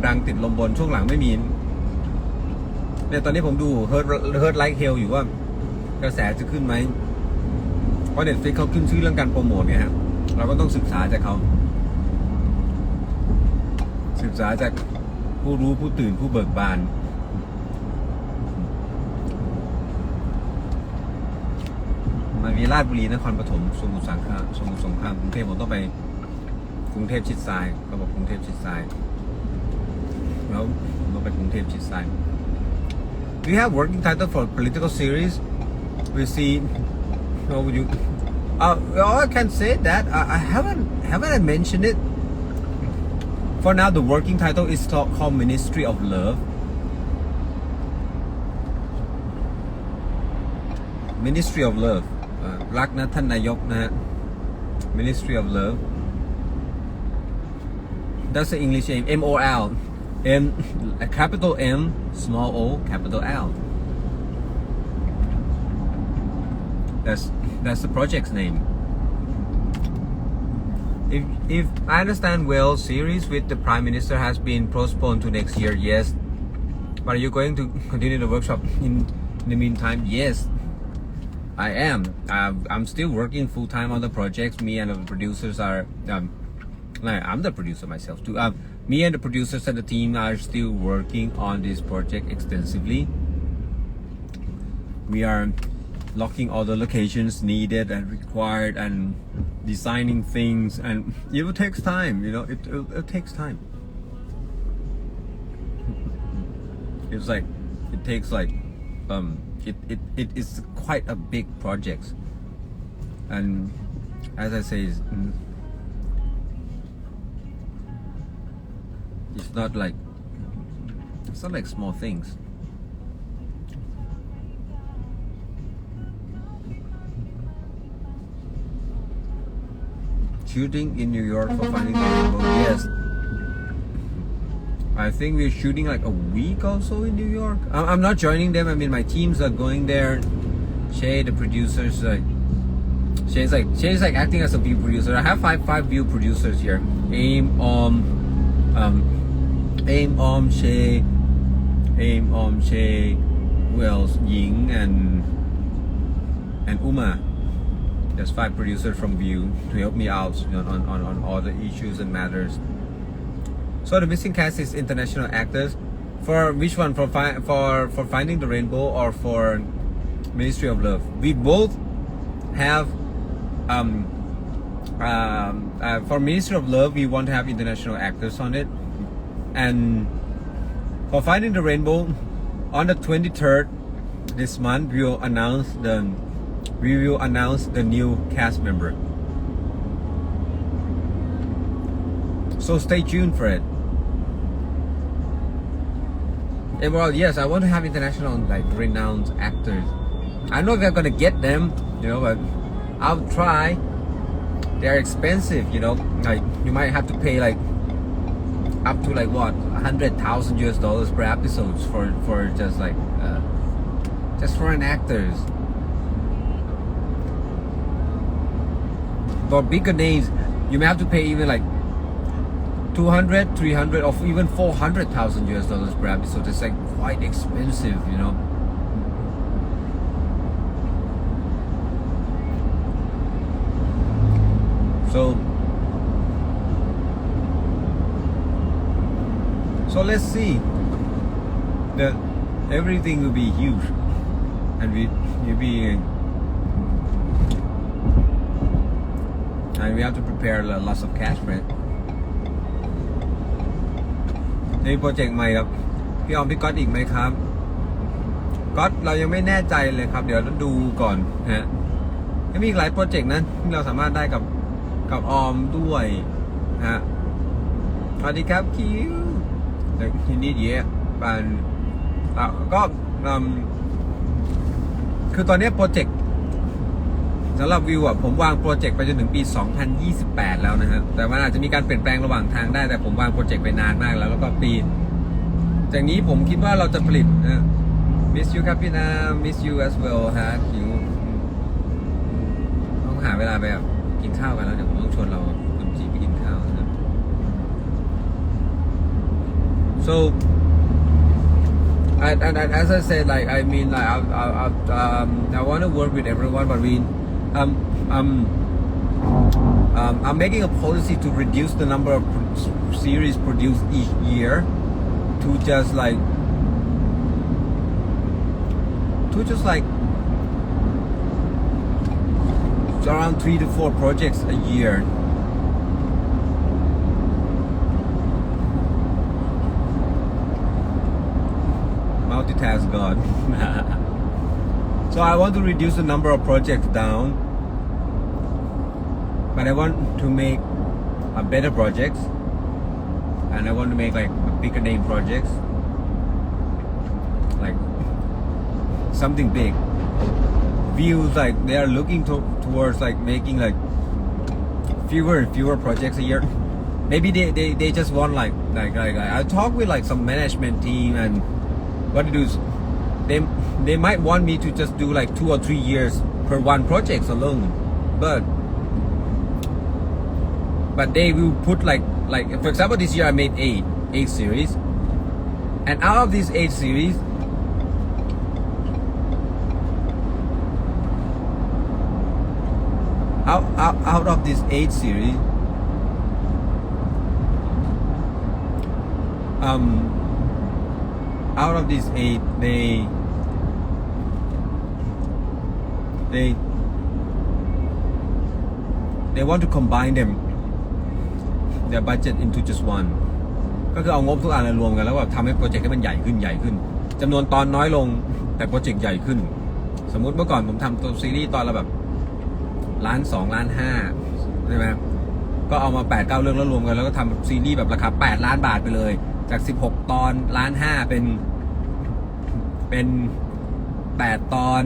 ดังติดลมบนช่วงหลังไม่มีเนี่ยตอนนี้ผมดู Hurt Like Hell อยู่ว่ากระแสจะขึ้นไหมเพราะ Netflix เขาขึ้นชื่อเรื่องการโปรโมทไงฮะเราก็ต้องศึกษาจากเขาศึกษาจากผู้รู้ผู้ตื่นผู้เบิกบานมันมีราชบุรีนครปฐมสมุทรสงครามกรุงเทพผมต้องไปกรุงเทพชิดซ้ายเขาบอกกรุงเทพชิดซ้ายแล้วต้องไปกรุงเทพชิดซ้าย Do you have working title for political series? We see. No, would you? I can say that I haven't mentioned it. For now, the working title is called Ministry of Love. Ministry of Love. รักนะท่านนายกนะฮะ Ministry of Love. That's the English name. MOL. capital M, small o, capital L. That's the project's name. If I understand well, series with the Prime Minister has been postponed to next year. Yes, but are you going to continue the workshop in the meantime? Yes, I am. I'm still working full time on the projects. Me and the producers are. I'm the producer myself too. Me and the producers and the team are still working on this project extensively. We are locking all the locations needed and required and designing things, and it will take time. It takes time. It's like it takes like it is quite a big project, and as I say, it's not like small things. Shooting in New York for Finding the Rainbow. Yes, I think we're shooting like a week also in New York. I'm not joining them. I mean, my teams are going there. Shay, the producers, Shay's like acting as a view producer. I have five view producers here. Aim, Shay, Wells, Ying, and Uma. There's 5 producers from View to help me out on all the issues and matters. So the missing cast is international actors. For which one? For Finding the Rainbow or for Ministry of Love? We both have. For Ministry of Love, we want to have international actors on it, and for Finding the Rainbow, on the 23rd this month, we will announce the new cast member. So stay tuned for it. And well, yes, I want to have international renowned actors. I don't know if I'm gonna get them, but I'll try. They're expensive, like you might have to pay up to $100,000 per episode for just for an actors. For bigger names, you may have to pay even $200, $300, or even $400,000 per episode. It's quite expensive, So let's see. That everything will be huge, and you'll be. And we have to prepare lots of cash for it. ในโปรเจกต์ใหม่ครับพี่ออมพี่ก๊อตอีกไหมครับก๊อตเรายังไม่แน่ใจเลยครับเดี๋ยวต้องดูก่อนฮะมีอีกหลายโปรเจกต์นั้นที่เราสามารถได้กับออมด้วยฮะสวัสดีครับคิวทีนี้เยอะปันก็คือตอนนี้โปรเจกต์สำหรับวิวผมวางโปรเจกต์ไปจนถึงปี 2028 แล้วนะฮะแต่มันอาจจะมีการเปลี่ยนแปลงระหว่างทางได้แต่ผมวางโปรเจกต์ไปนานมากแล้วก็ปีจากนี้ผมคิดว่าเราจะผลิตmiss you ครับพี่นา miss you as well ฮะคิวต้องหาเวลาไปกินข้าวกันแล้วเดี๋ยวผมต้องชวนเราคุณจีไปกินข้าวนะครับ so and as I said I mean I want to work with everyone but I'm making a policy to reduce the number of series produced each year to just around 3 to 4 projects a year. Multitask God. So I want to reduce the number of projects down, but I want to make a better projects, and I want to make bigger name projects, something big. Views they are looking towards making fewer projects a year. Maybe they just want I talk with some management team, and what to do is they might want me to just do 2 or 3 years per one project alone, but they will put like for example this year I made eight series, and out of these 8 series, out of these 8 series, out of these 8, they want to combine them their budget into just one ก็คือเอางบทุกอันรวมกันแล้วแบบทำให้โปรเจกต์ให้มันใหญ่ขึ้นจำนวนตอนน้อยลงแต่โปรเจกต์ใหญ่ขึ้นสมมุติเมื่อก่อนผมทำตัวซีรีส์ตอนละแบบ1.2 ล้านใช่ไหมก็เอามา 8-9 เรื่องแล้วรวมกันแล้วก็ทำซีรีส์แบบราคา8 ล้านบาทไปเลยจาก16 ตอน1.5 ล้านเป็น8 ตอน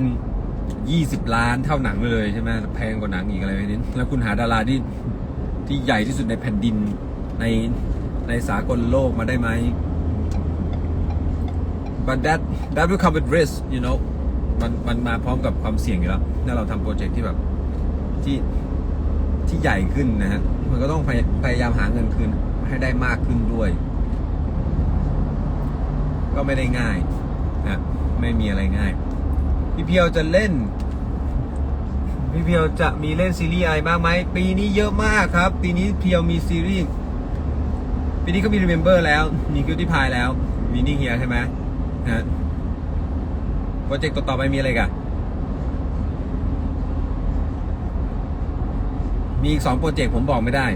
20 ล้านเท่าหนังไปเลยใช่ไหมแพงกว่าหนังอีกอะไรแบบนี้แล้วคุณหาดาราที่ใหญ่ที่สุดในแผ่นดินในสากลโลกมาได้ไหม but that will come with risk you know มันมาพร้อมกับความเสี่ยงอยู่แล้วถ้าเราทำโปรเจกต์ที่แบบที่ใหญ่ขึ้นนะฮะมันก็ต้องพยายามหาเงินคืนให้ได้มากขึ้นด้วยก็ไม่ได้ง่ายนะไม่มีอะไรง่ายพี่เพียวจะมีเล่นซีรีส์อะไรบ้างไหมปีนี้เยอะมากครับปีนี้เพียวมีซีรีส์ปีนี้ก็มี Remember แล้วมี Cutie Pie แล้วมีนี่เฮียใช่ไหมนะโปรเจกต์ต่อไปมีอะไรกันมีอีก2 โปรเจกต์ผมบอกไม่ได้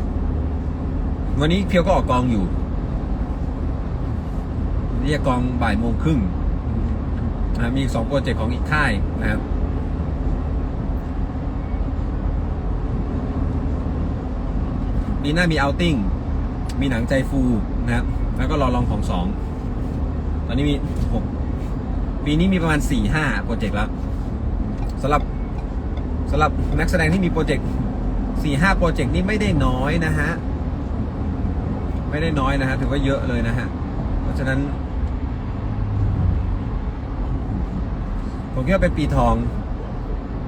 วันนี้เพียวก็ออกกองอยู่เรียกกองบ่ายโมงครึ่งมีอีก2 โปรเจกต์ของอีกค่ายนะครับปีหน้ามีเอาท์ติ้งมีหนังใจฟูนะครับแล้วก็รอลองของ2ตอนนี้มี6ปีนี้มีประมาณ 4-5 โปรเจกต์แล้วสำหรับนักแสดงที่มีโปรเจกต์ 4-5 โปรเจกต์นี้ไม่ได้น้อยนะฮะถือว่าเยอะเลยนะฮะเพราะฉะนั้นผมคิดว่าเป็นปีทอง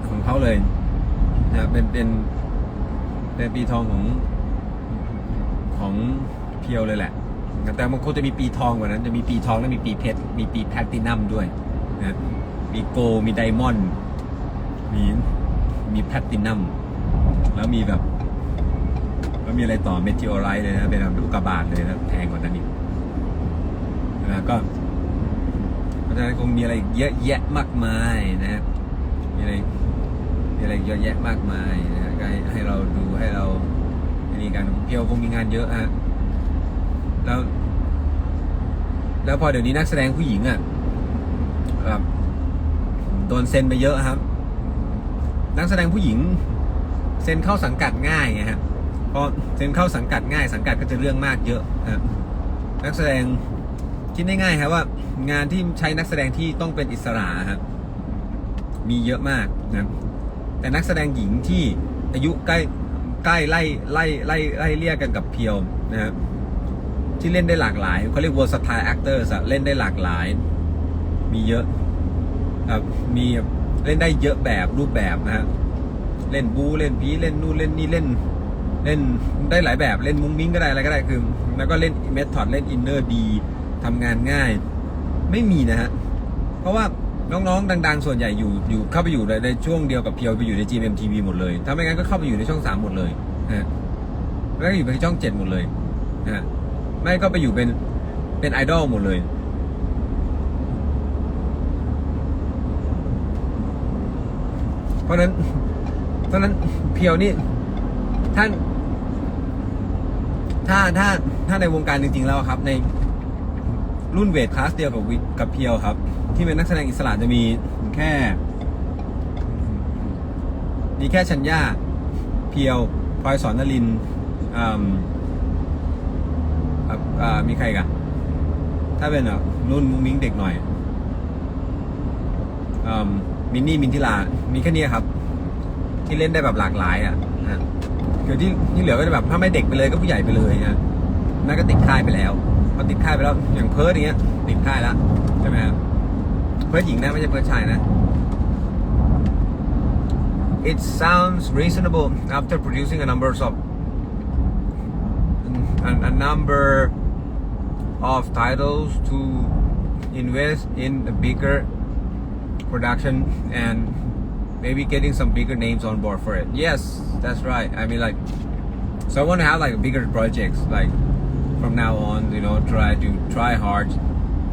ของเขาเลยนะเป็นปีทองของเพียวเลยแหละแต่มันคงจะมีปีทองกว่านั้นจะมีปีทองและมีปีเพชรมีปีแพลตินัมด้วยนะมีโกลมีไดมอนด์มีแพลตินัมแล้วมีแบบแล้วมีอะไรต่อเมทิโอไรต์เลยนะเป็นแบบลูกกระบาดเลยนะแพงกว่านั้นอีกนะก็เพราะฉะนั้นคงมีอะไรเยอะแยะมากมายนะมีอะไรเยอะแยะมากมายนะก็ให้เราดูให้เรานี่กันเพียวคงมีงานเยอะฮะแล้วพอเดี๋ยวนี้นักแสดงผู้หญิงอ่ะโดนเซ็นไปเยอะครับนักแสดงผู้หญิงเซ็นเข้าสังกัดง่ายไงฮะพอเซ็นเข้าสังกัดง่ายสังกัดก็จะเรื่องมากเยอะครับนักแสดงคิดได้ง่ายครับว่างานที่ใช้นักแสดงที่ต้องเป็นอิสระครับมีเยอะมากนะแต่นักแสดงหญิงที่อายุใกล้ไล่เรียกกันกับเพียวนะครับที่เล่นได้หลากหลายเขาเรียก versatile actors เล่นได้หลากหลายมีเยอะครับมีเล่นได้เยอะแบบรูปแบบนะฮะเล่นบูเล่นผีเล่นนู่นเล่นนี่เล่นได้หลายแบบเล่นมุ้งมิ้งก็ได้อะไรก็ได้คือแล้วก็เล่นเมธอดเล่นอินเนอร์ดีทำงานง่ายไม่มีนะฮะเพราะว่าน้องๆดังๆส่วนใหญ่อยู่เข้าไปอยู่ในช่วงเดียวกับเพียวไปอยู่ใน GMMTV หมดเลยถ้าไม่งั้นก็เข้าไปอยู่ในช่อง3หมดเลยนะแล้วก็อยู่ในช่อง7หมดเลยนะไม่ก็ไปอยู่เป็นไอดอลหมดเลยเพราะนั้นเพียวนี่ถ้าในวงการจริงๆแล้วครับในรุ่นเวทคลาสเดียวกับเพียวครับที่เป็นนักแสดงอิสระจะมีแค่ชัญญาเพียวพลอยสอนนลินมีใครกันถ้าเป็นรุ่นมุ้งมิ้งเด็กหน่อยมินทิลามีแค่นี้ครับที่เล่นได้แบบหลากหลายคือที่เหลือก็จะแบบถ้าไม่เด็กไปเลยก็ผู้ใหญ่ไปเลยนะนั่นก็ติดค่ายไปแล้วพอติดค่ายไปแล้วอย่างเพิร์ดอย่างเงี้ยติดค่ายแล้วใช่ไหมครับเพิร์ดหญิงนะไม่ใช่เพิร์ดชายนะ it sounds reasonable after producing a number of titles to invest in a bigger production and maybe getting some bigger names on board for it. Yes, that's right. I mean, like, so I want to have like bigger projects, like from now on, you know, try hard,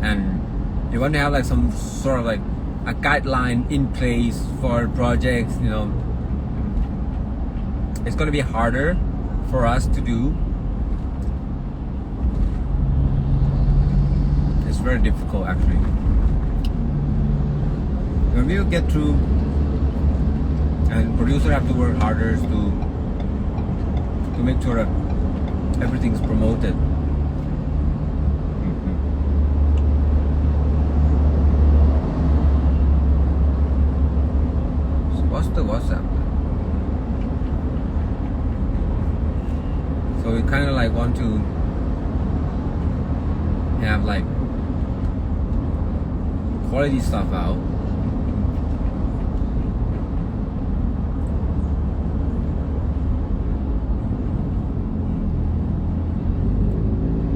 and you want to have like some sort of like a guideline in place for projects. You know, it's going to be harder for us to do. It's very difficult actually. When we get through, and producer have to work harder to make sure that everything's promoted. So what's the WhatsApp? So we kind of like want to have like quality stuff out.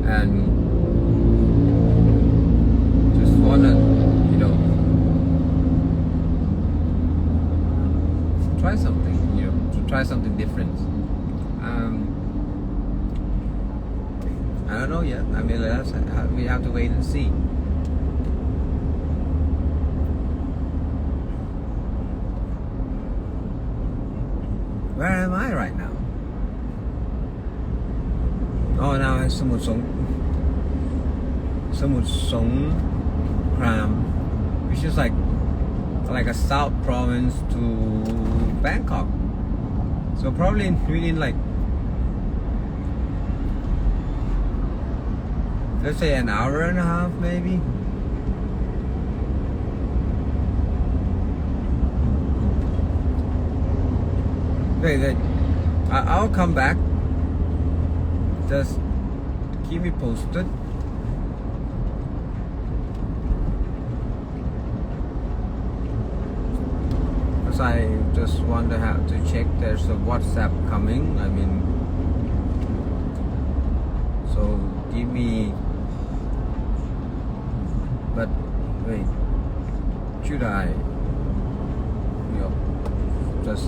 And just wanna, you know, try something, you know, to try something different. I don't know yet. I mean, we have to wait and see. Where am I right now? Oh, now it's Samut Songkhram, which is like a south province to Bangkok. So probably within like, let's say an hour and a half maybe. Wait, I'll come back. Just keep me posted. Because I just want to have to check there's a WhatsApp coming. I mean, so give me. But wait, should I? You know, just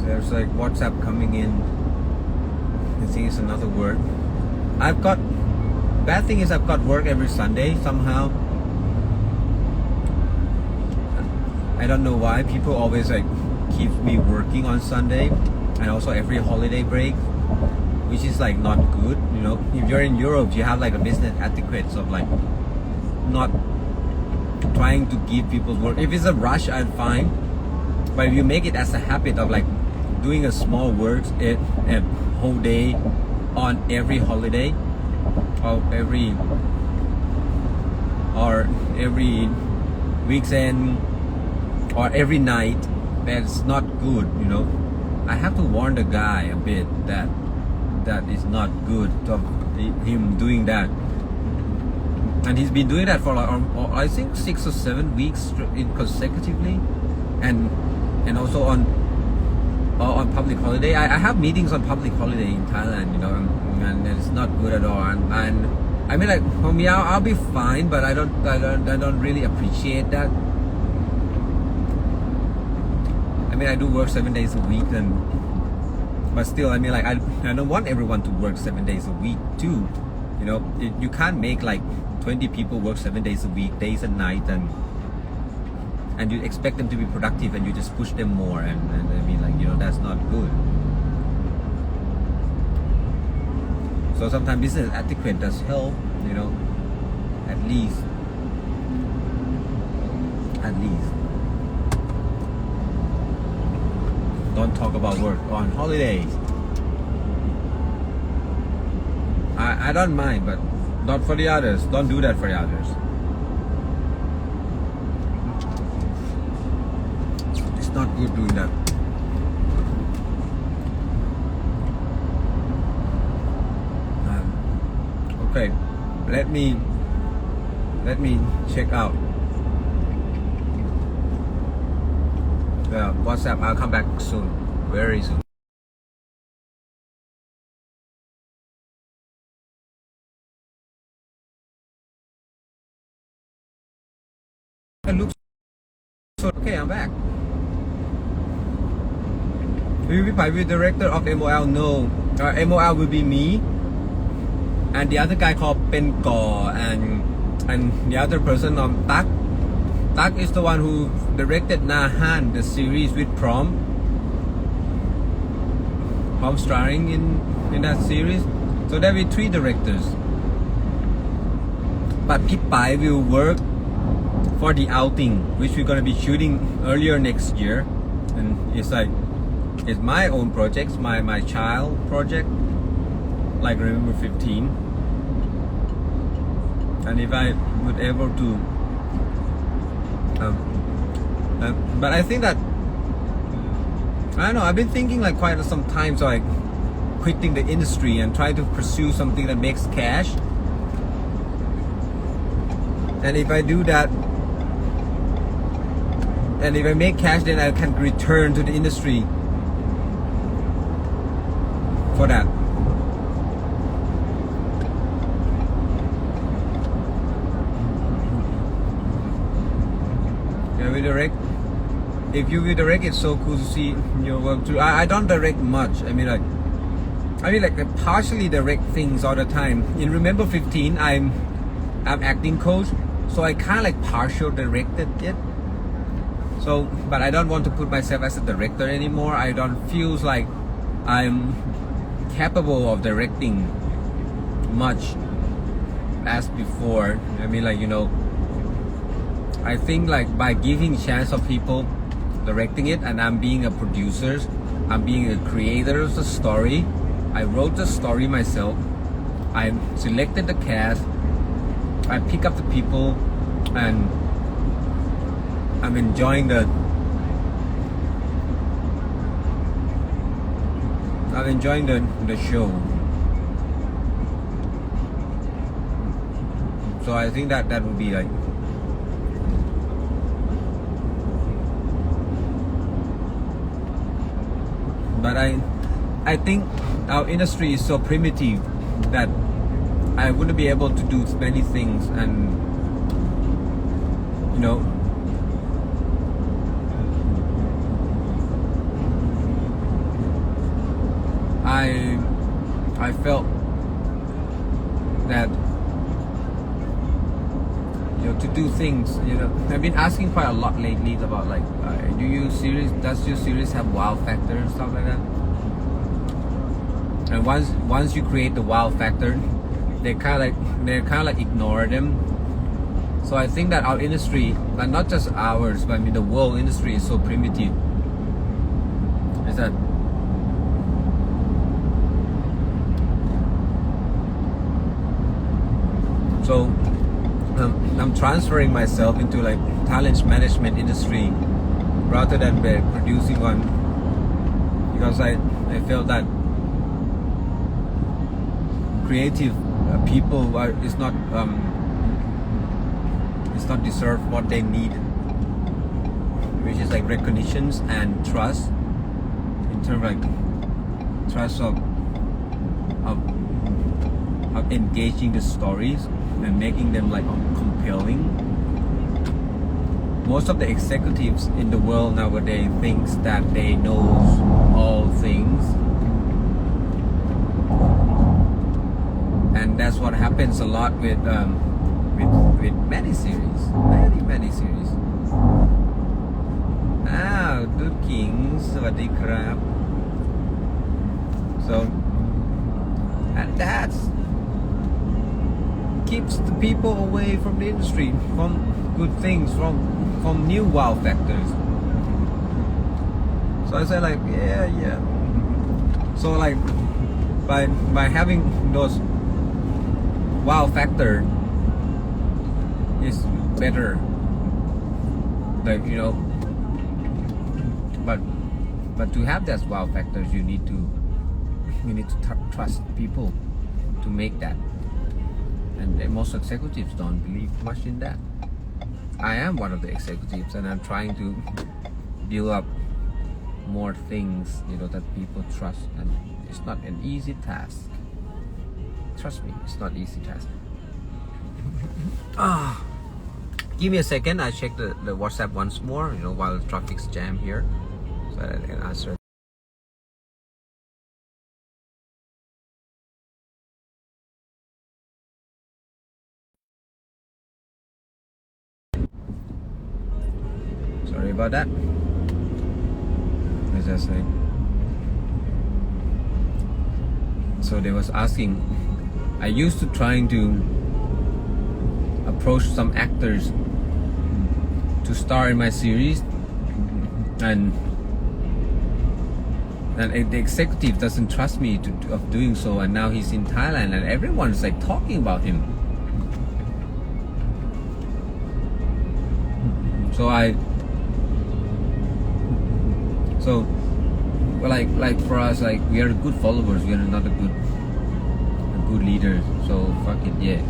there's like WhatsApp coming in. I think it's another word. Bad thing is I've got work every Sunday somehow. I don't know why people always like keep me working on Sunday and also every holiday break, which is like not good. You know, if you're in Europe, you have like a business etiquette of like not trying to give people work. If it's a rush, I'm fine. But if you make it as a habit of like doing a small work a whole day on every holiday or every weekend or every night, that's not good, you know. I have to warn the guy a bit that is not good of him doing that. And he's been doing that for like, I think 6 or 7 weeks consecutively, and also on public holiday. I have meetings on public holiday in Thailand, you know, and it's not good at all. And I mean, like for me, I'll be fine, but I don't really appreciate that. I mean, I do work 7 days a week, but still, I mean, like I don't want everyone to work 7 days a week too. You know, you can't make like 20 people work 7 days a week, days and nights, and you expect them to be productive, and you just push them more, and I mean, like, you know, that's not good. So sometimes business etiquette does help, you know, at least. Don't talk about work on holidays. I don't mind, but not for the others. Don't do that for the others. It's not good doing that. Okay, let me Let me check out the WhatsApp. I'll come back soon, very soon. It looks so okay. I'm back. Will you be the director of MOL? No. MOL will be me and the other guy called Penko and the other person Tak. Tak is the one who directed Nahan, the series with Prom starring in that series. So there will be 3 directors. But Pip Pai will work for the outing, which we're gonna be shooting earlier next year, and it's like it's my own projects, my child project, like Remember 15. And if I would able to, but I think that I don't know. I've been thinking like quite some time, so like quitting the industry and try to pursue something that makes cash. And if I do that, and if I make cash, then I can return to the industry for that. Yeah, we direct. If you will direct, it's so cool to see your work too. I don't direct much. I mean like I partially direct things all the time. In Remember 15, I'm acting coach, so I kind of like partial directed it. So, but I don't want to put myself as a director anymore. I don't feel like I'm capable of directing much as before. I mean, like, you know, I think like by giving chance of people directing it, and I'm being a producer, I'm being a creator of the story. I wrote the story myself. I selected the cast. I pick up the people, and I'm enjoying the show. So I think that would be like, but I think our industry is so primitive that I wouldn't be able to do many things, and you know, I felt that, you know, to do things, you know, I've been asking quite a lot lately about like, does your series have wow factor and stuff like that? And once you create the wow factor, they kind of like ignore them. So I think that our industry, and not just ours, but I mean the world industry, is so primitive. Is that so? I'm transferring myself into like talent management industry rather than producing one, because I felt that creative people is not deserve what they need, which is like recognitions and trust, in terms of like trust of engaging the stories and making them like compelling. Most of the executives in the world nowadays thinks that they know all things, and that's what happens a lot with many series, many series. Good Kings, สวัสดีครับ So, and that's keeps the people away from the industry, from good things, from new wow factors. So I say like, yeah. So like by having those wow factor is better, like, you know, but to have that wow factors, you need to trust people to make that. And most executives don't believe much in that. I am one of the executives, and I'm trying to build up more things, that people trust, and it's not an easy task. Trust me, it's not easy task. Give me a second. I check the WhatsApp once more, while the traffic's jam here, so that I can answer. Sorry about that. As I say. So they was asking. I used to trying to approach some actors to star in my series, and the executive doesn't trust me of doing so, and now he's in Thailand and everyone's like talking about him. So like for us, like we are good followers, we are not a good leader. So fuck it, yeah.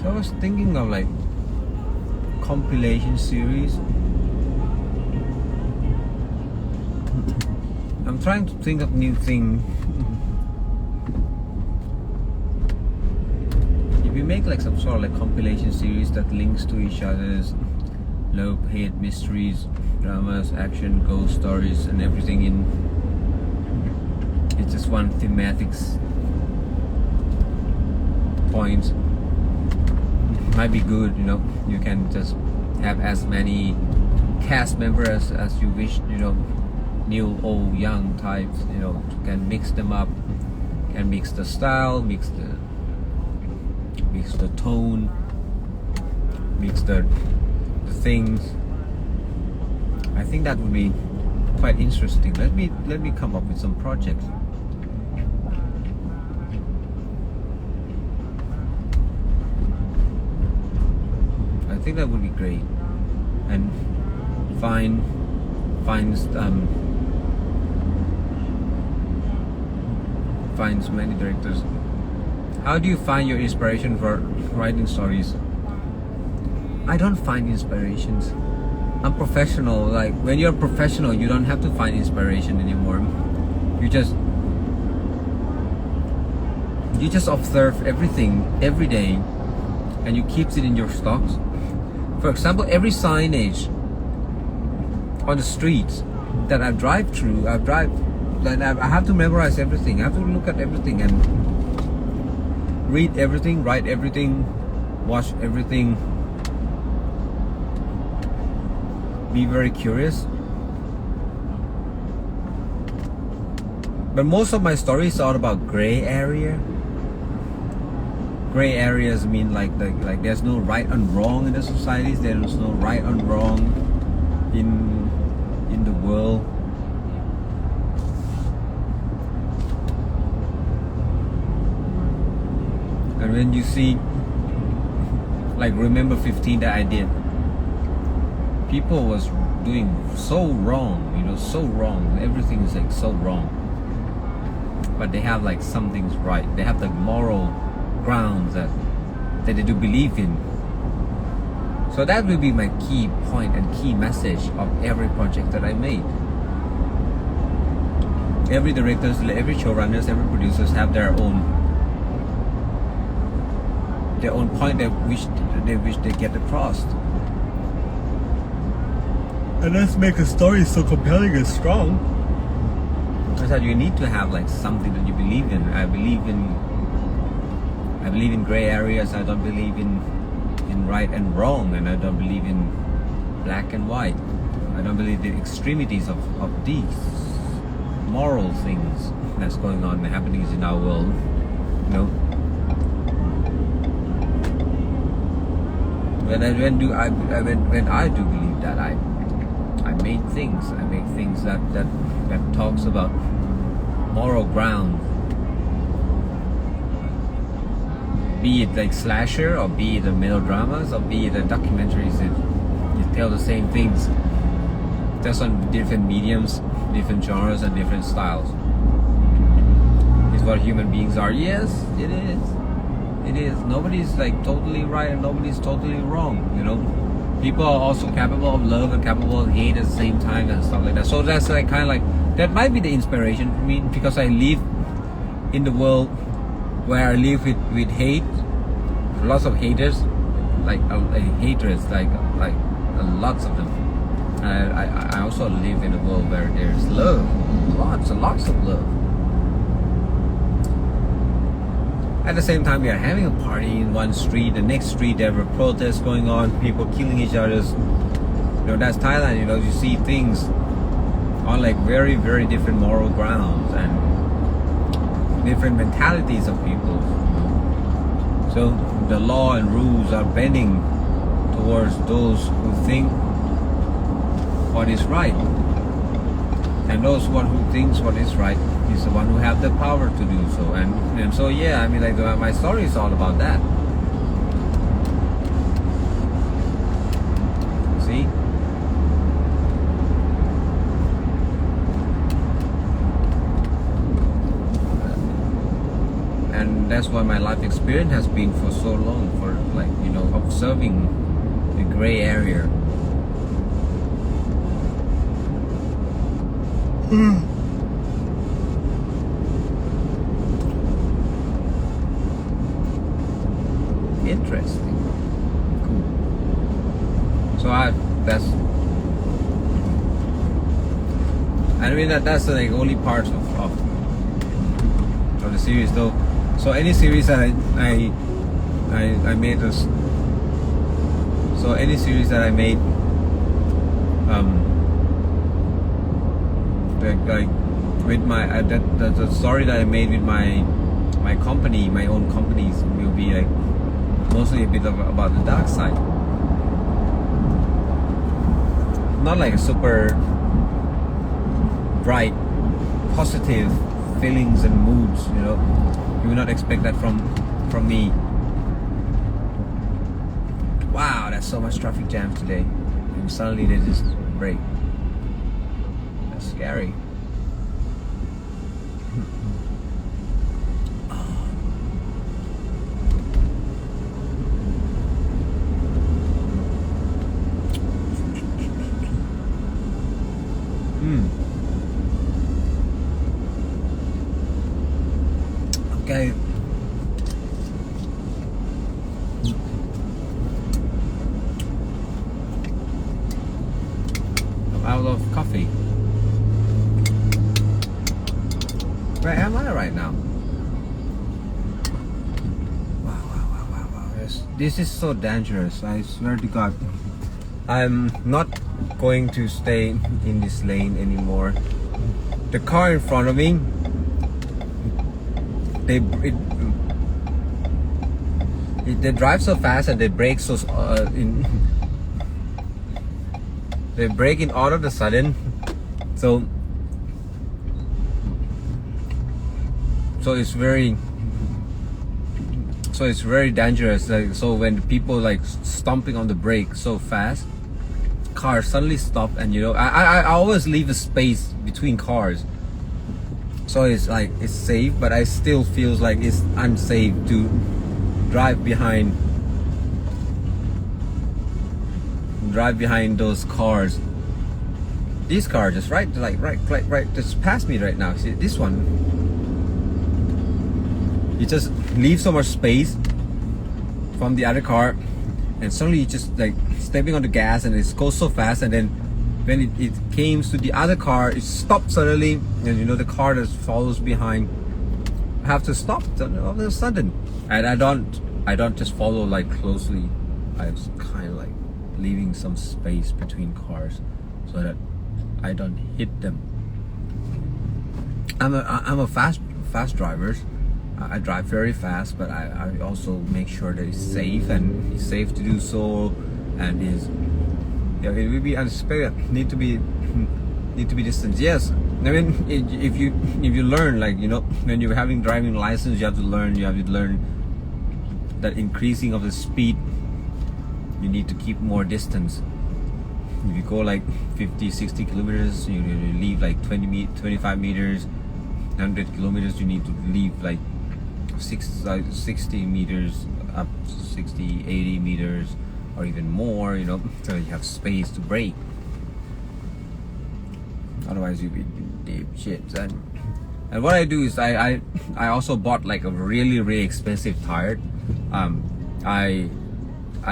So I was thinking of like compilation series. I'm trying to think of new thing. If you make like some sort of like compilation series that links to each other's love, hate, mysteries, dramas, action, ghost stories, and everything in it's just one thematics point. Might be good, you can just have as many cast members as you wish, new, old, young types, can mix them up, can mix the style, mix the tone, mix the things. I think that would be quite interesting. Let me come up with some projects. I think that would be great, and finds many directors. How do you find your inspiration for writing stories? I don't find inspirations. I'm professional. Like when you're a professional, you don't have to find inspiration anymore. You just observe everything every day, and you keep it in your stocks. For example, every signage on the streets that I drive through, I have to memorize everything. I have to look at everything and read everything, write everything, watch everything. Be very curious. But most of my stories are about gray area. Gray areas mean like there's no right and wrong in the societies. There is no right and wrong in the world. And when you see, like Remember 15 that I did, people was doing so wrong, so wrong. Everything is like so wrong. But they have like some things right. They have the moral grounds that they do believe in. So that will be my key point and key message of every project that I made. Every directors, every showrunners, every producers have their own point they wish they get across. And let's make a story so compelling and strong. I said you need to have like something that you believe in. I believe in gray areas. I don't believe in right and wrong, and I don't believe in black and white. I don't believe the extremities of these moral things that's going on, happenings in our world. When I do believe that I make things that talks about moral ground, be it like slasher or be it the melodramas or be it the documentaries that tell the same things, just on different mediums, different genres and different styles. It's what human beings are. Yes, it is. It is. Nobody's like totally right and nobody's totally wrong, you know. People are also capable of love and capable of hate at the same time and stuff like that. So that's like kind of like, that might be the inspiration for me, because I live in the world where I live with hate, lots of haters, like haters, like lots of them. And I also live in a world where there's love, lots and lots of love. At the same time, we are having a party in one street. The next street, there were protests going on, people killing each other. You know, that's Thailand. You know, you see things on like very, very different moral grounds and different mentalities of people. So the law and rules are bending towards those who think what is right, and those who thinks what is right is the one who have the power to do so. And so yeah, I mean, like my story is all about that. See? And that's why my life experience has been for so long, for like, you know, observing the gray area. Interesting. Cool. So that's, I mean, that's like only part of the series though. So any series that I made this, so any series that I made, like with my the story that I made with my company, my own companies, will be like mostly a bit about the dark side, not like a super bright, positive feelings and moods. You know, you will not expect that from me. Wow, there's so much traffic jams today, and suddenly they just break. That's scary. Okay. I'm out of coffee. Where am I right now? Wow. This is so dangerous. I swear to God. I'm not going to stay in this lane anymore. The car in front of me, they drive so fast and they brake so they brake in all of a sudden, so it's very dangerous. Like, so when people like stomping on the brake so fast, cars suddenly stop, and you know, I always leave a space between cars, so it's like it's safe, but I still feels like it's unsafe to drive behind those cars. This car just right just past me right now. See this one, you just leave so much space from the other car, and suddenly you just like stepping on the gas, and it goes so fast, and then when it came to the other car, it stopped suddenly, and you know the car that follows behind have to stop all of a sudden. And I don't just follow like closely. I was kind of like leaving some space between cars so that I don't hit them. I'm a fast driver. I drive very fast, but I also make sure that it's safe, and it's safe to do so, and is it will be unexpected. Need to be distance. Yes, I mean if you learn, like, you know, when you're having driving license, you have to learn that increasing of the speed, you need to keep more distance. If you go like 50-60 kilometers, you leave like 25 meters. 100 kilometers, you need to leave like 60 meters up to 60-80 meters or even more, you know, so you have space to brake. Otherwise you'll be deep shit. And what I do is I also bought like a really expensive tire. I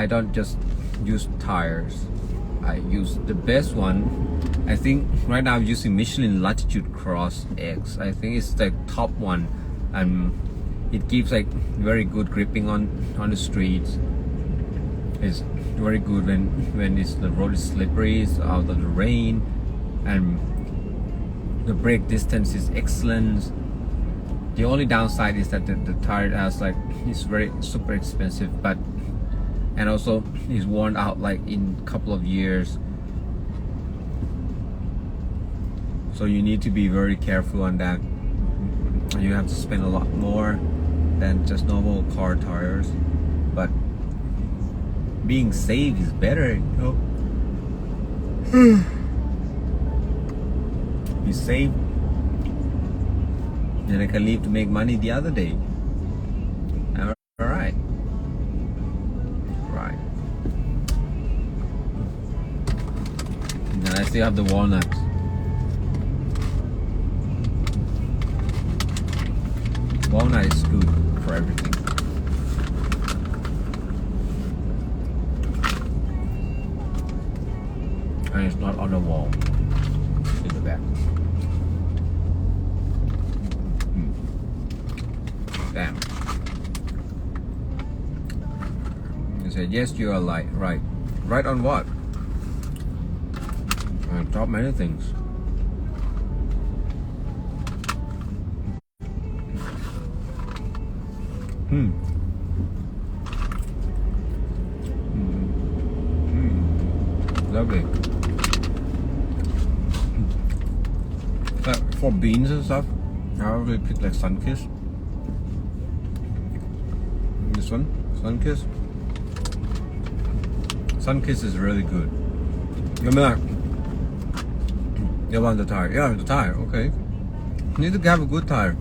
don't just use tires, I use the best one. I think right now I'm using Michelin Latitude Cross X. I think it's the top one, and it gives like very good gripping on the streets. It's very good when the road is slippery, it's out of the rain, and the brake distance is excellent. The only downside is that the tire has like, it's very super expensive, but and also is worn out like in a couple of years. So you need to be very careful on that. You have to spend a lot more than just normal car tires, but being safe is better, you know. Be safe, and I can leave to make money the other day. All right. And I still have the walnuts. Walnut is good for everything. And it's not on the wall. It's in the back. Damn. He said, yes, you are right. Right on what? On top many things. Lovely. For beans and stuff, I probably pick like Sunkiss. This one, Sunkiss. Sunkiss is really good. You want the tire? Yeah, the tire. Okay. You need to have a good tire.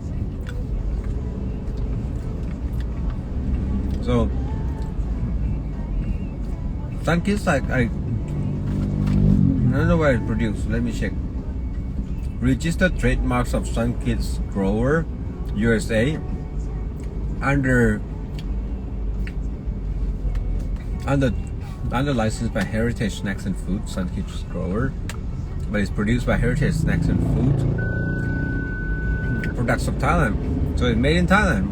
So Sunkiss, I don't know where it's produced. Let me check. Registered trademarks of Sunkiss Grower, USA, under licensed by Heritage Snacks and Food, Sunkiss Grower, but it's produced by Heritage Snacks and Food. Products of Thailand, so it's made in Thailand.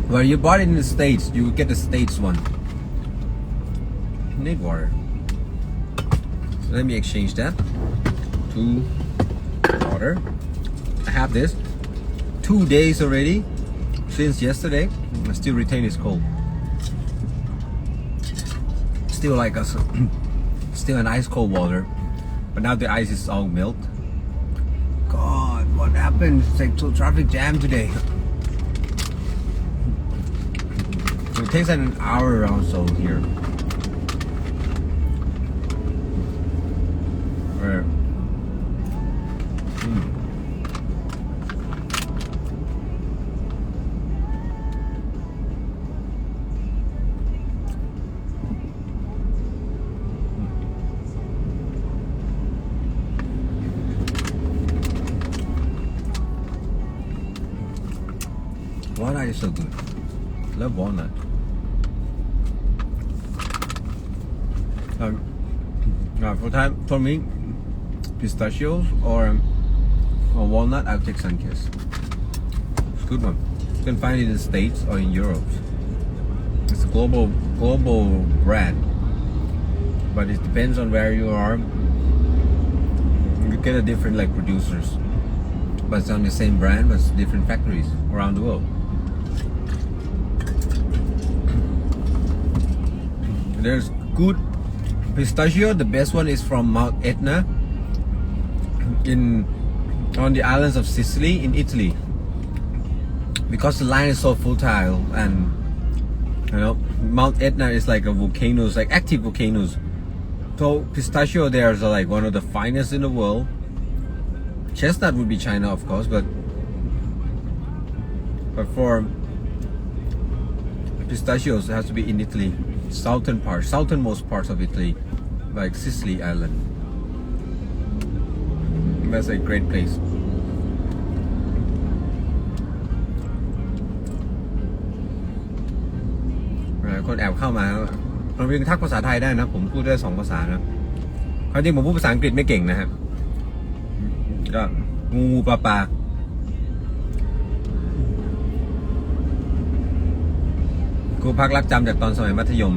When you bought it in the States, you would get the States one. Need water. So let me exchange that to water. I have this 2 days already since yesterday. I still retain its cold. Still like a still an ice cold water, but now the ice is all melt. God, what happened? It's like so traffic jam today. So it takes like an hour or so here. Where? Walnut is so good. Love walnut. For me, pistachios or walnut, I'll take Sunkiss. It's a good one. You can find it in the States or in Europe. It's a global brand, but it depends on where you are. You get a different like producers. but it's on the same brand, but it's different factories around the world. There's good pistachio. The best one is from Mount Etna on the islands of Sicily in Italy, because the line is so fertile, and you know Mount Etna is like a volcano, it's like active volcanoes. So pistachio there is like one of the finest in the world. Chestnut would be China, of course, but for pistachios it has to be in Italy, southernmost parts of Italy, like Sicily Island. That's a great place. คนแอบเข้ามาเราเพียงทักภาษาไทยได้นะผมพูดได้2 ภาษานะความจริงผมพูดภาษาอังกฤษไม่เก่งนะครับก็งูปลาครูพักรักจำจากตอนสมัยมัธยม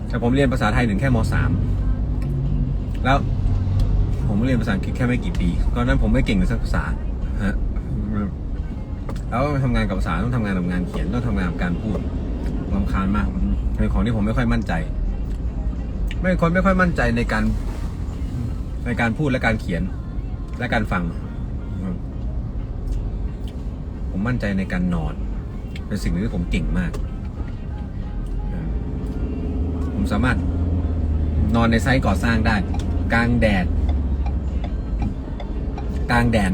แต่ผมเรียนภาษาไทยถึงแค่ม.3 แล้วผมเรียนภาษาอังกฤษแค่ไม่กี่ปีตอนนั้นผมไม่เก่งเลยสักภาษาฮะแล้วทำงานกับภาษาต้องทำงานกับงานเขียนต้องทำงานกับการพูดรำคาญมากเป็นของที่ผมไม่ค่อยมั่นใจไม่ค่อยมั่นใจในการพูดและการเขียนและการฟังผมมั่นใจในการนอนเป็นสิ่งที่ผมเก่งมากผมสามารถนอนในไซต์ก่อสร้างได้กลางแดด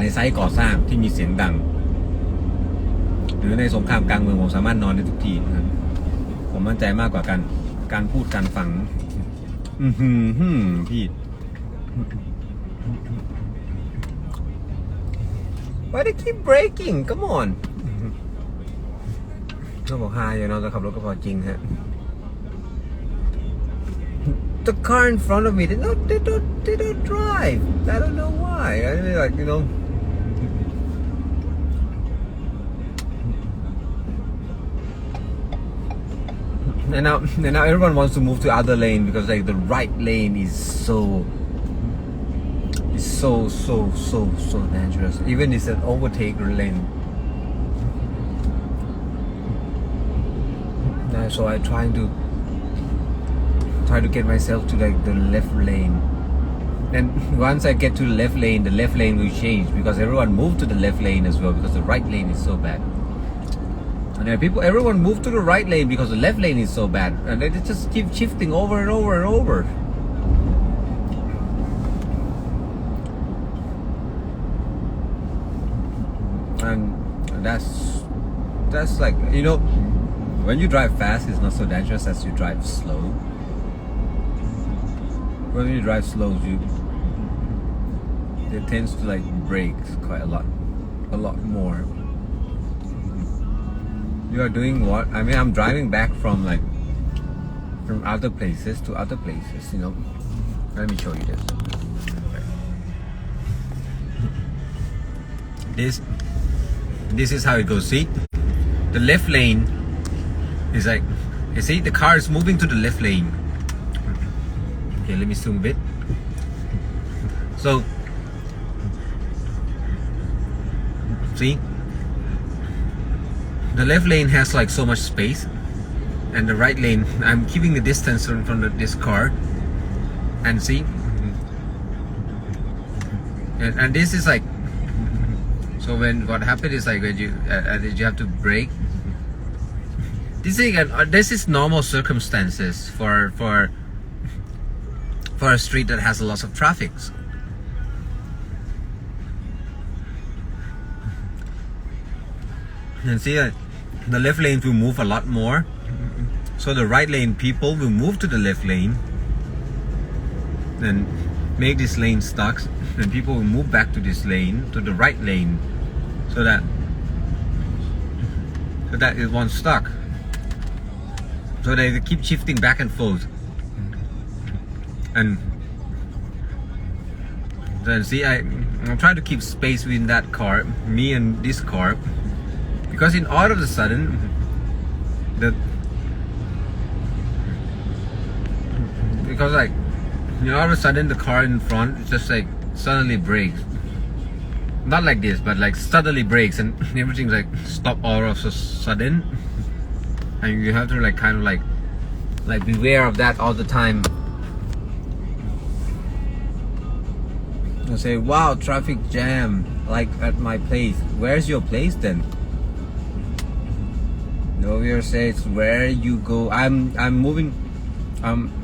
ในไซต์ก่อสร้างที่มีเสียงดังหรือในสงครามกลางเมืองผมสามารถนอนได้ทุกที่นะครับผมมั่นใจมากกว่าการพูดการฟังพี่ Why they keep breaking Come on ต้องบอกฮาอย่าเราจะขับรถก็พอจริงฮะ The car in front of me they don't drive I don't know why I mean like you know and now everyone wants to move to other lane because like the right lane is so dangerous even it's an overtake lane so I try to get myself to like the left lane and once I get to the left lane will change because everyone moved to the left lane as well because the right lane is so bad and everyone moved to the right lane because the left lane is so bad and they just keep shifting over and over and over and that's like you know when you drive fast it's not so dangerous as you drive slow when you drive slow it tends to like break quite a lot more You are doing what? I mean, I'm driving back from other places to other places, you know. Let me show you this. This is how it goes. See, the left lane is like, you see, the car is moving to the left lane. Okay, let me zoom a bit. So, see. The left lane has like so much space and the right lane I'm keeping the distance from this car and see and this is like so when what happened is like when you have to brake this is normal circumstances for a street that has a lot of traffic and see the left lane will move a lot more so the right lane people will move to the left lane and make this lane stuck and people will move back to this lane to the right lane so that it won't stuck so they keep shifting back and forth and then see I'm trying to keep space between that car me and this car because in all of a sudden because like you know all of a sudden the car in front is just like suddenly brakes. Not like this, but like suddenly brakes and everything's like stop all of a sudden. And you have to like kind of like beware of that all the time. You say, wow, traffic jam like at my place. Where's your place then? Novia says, where you go? I'm moving.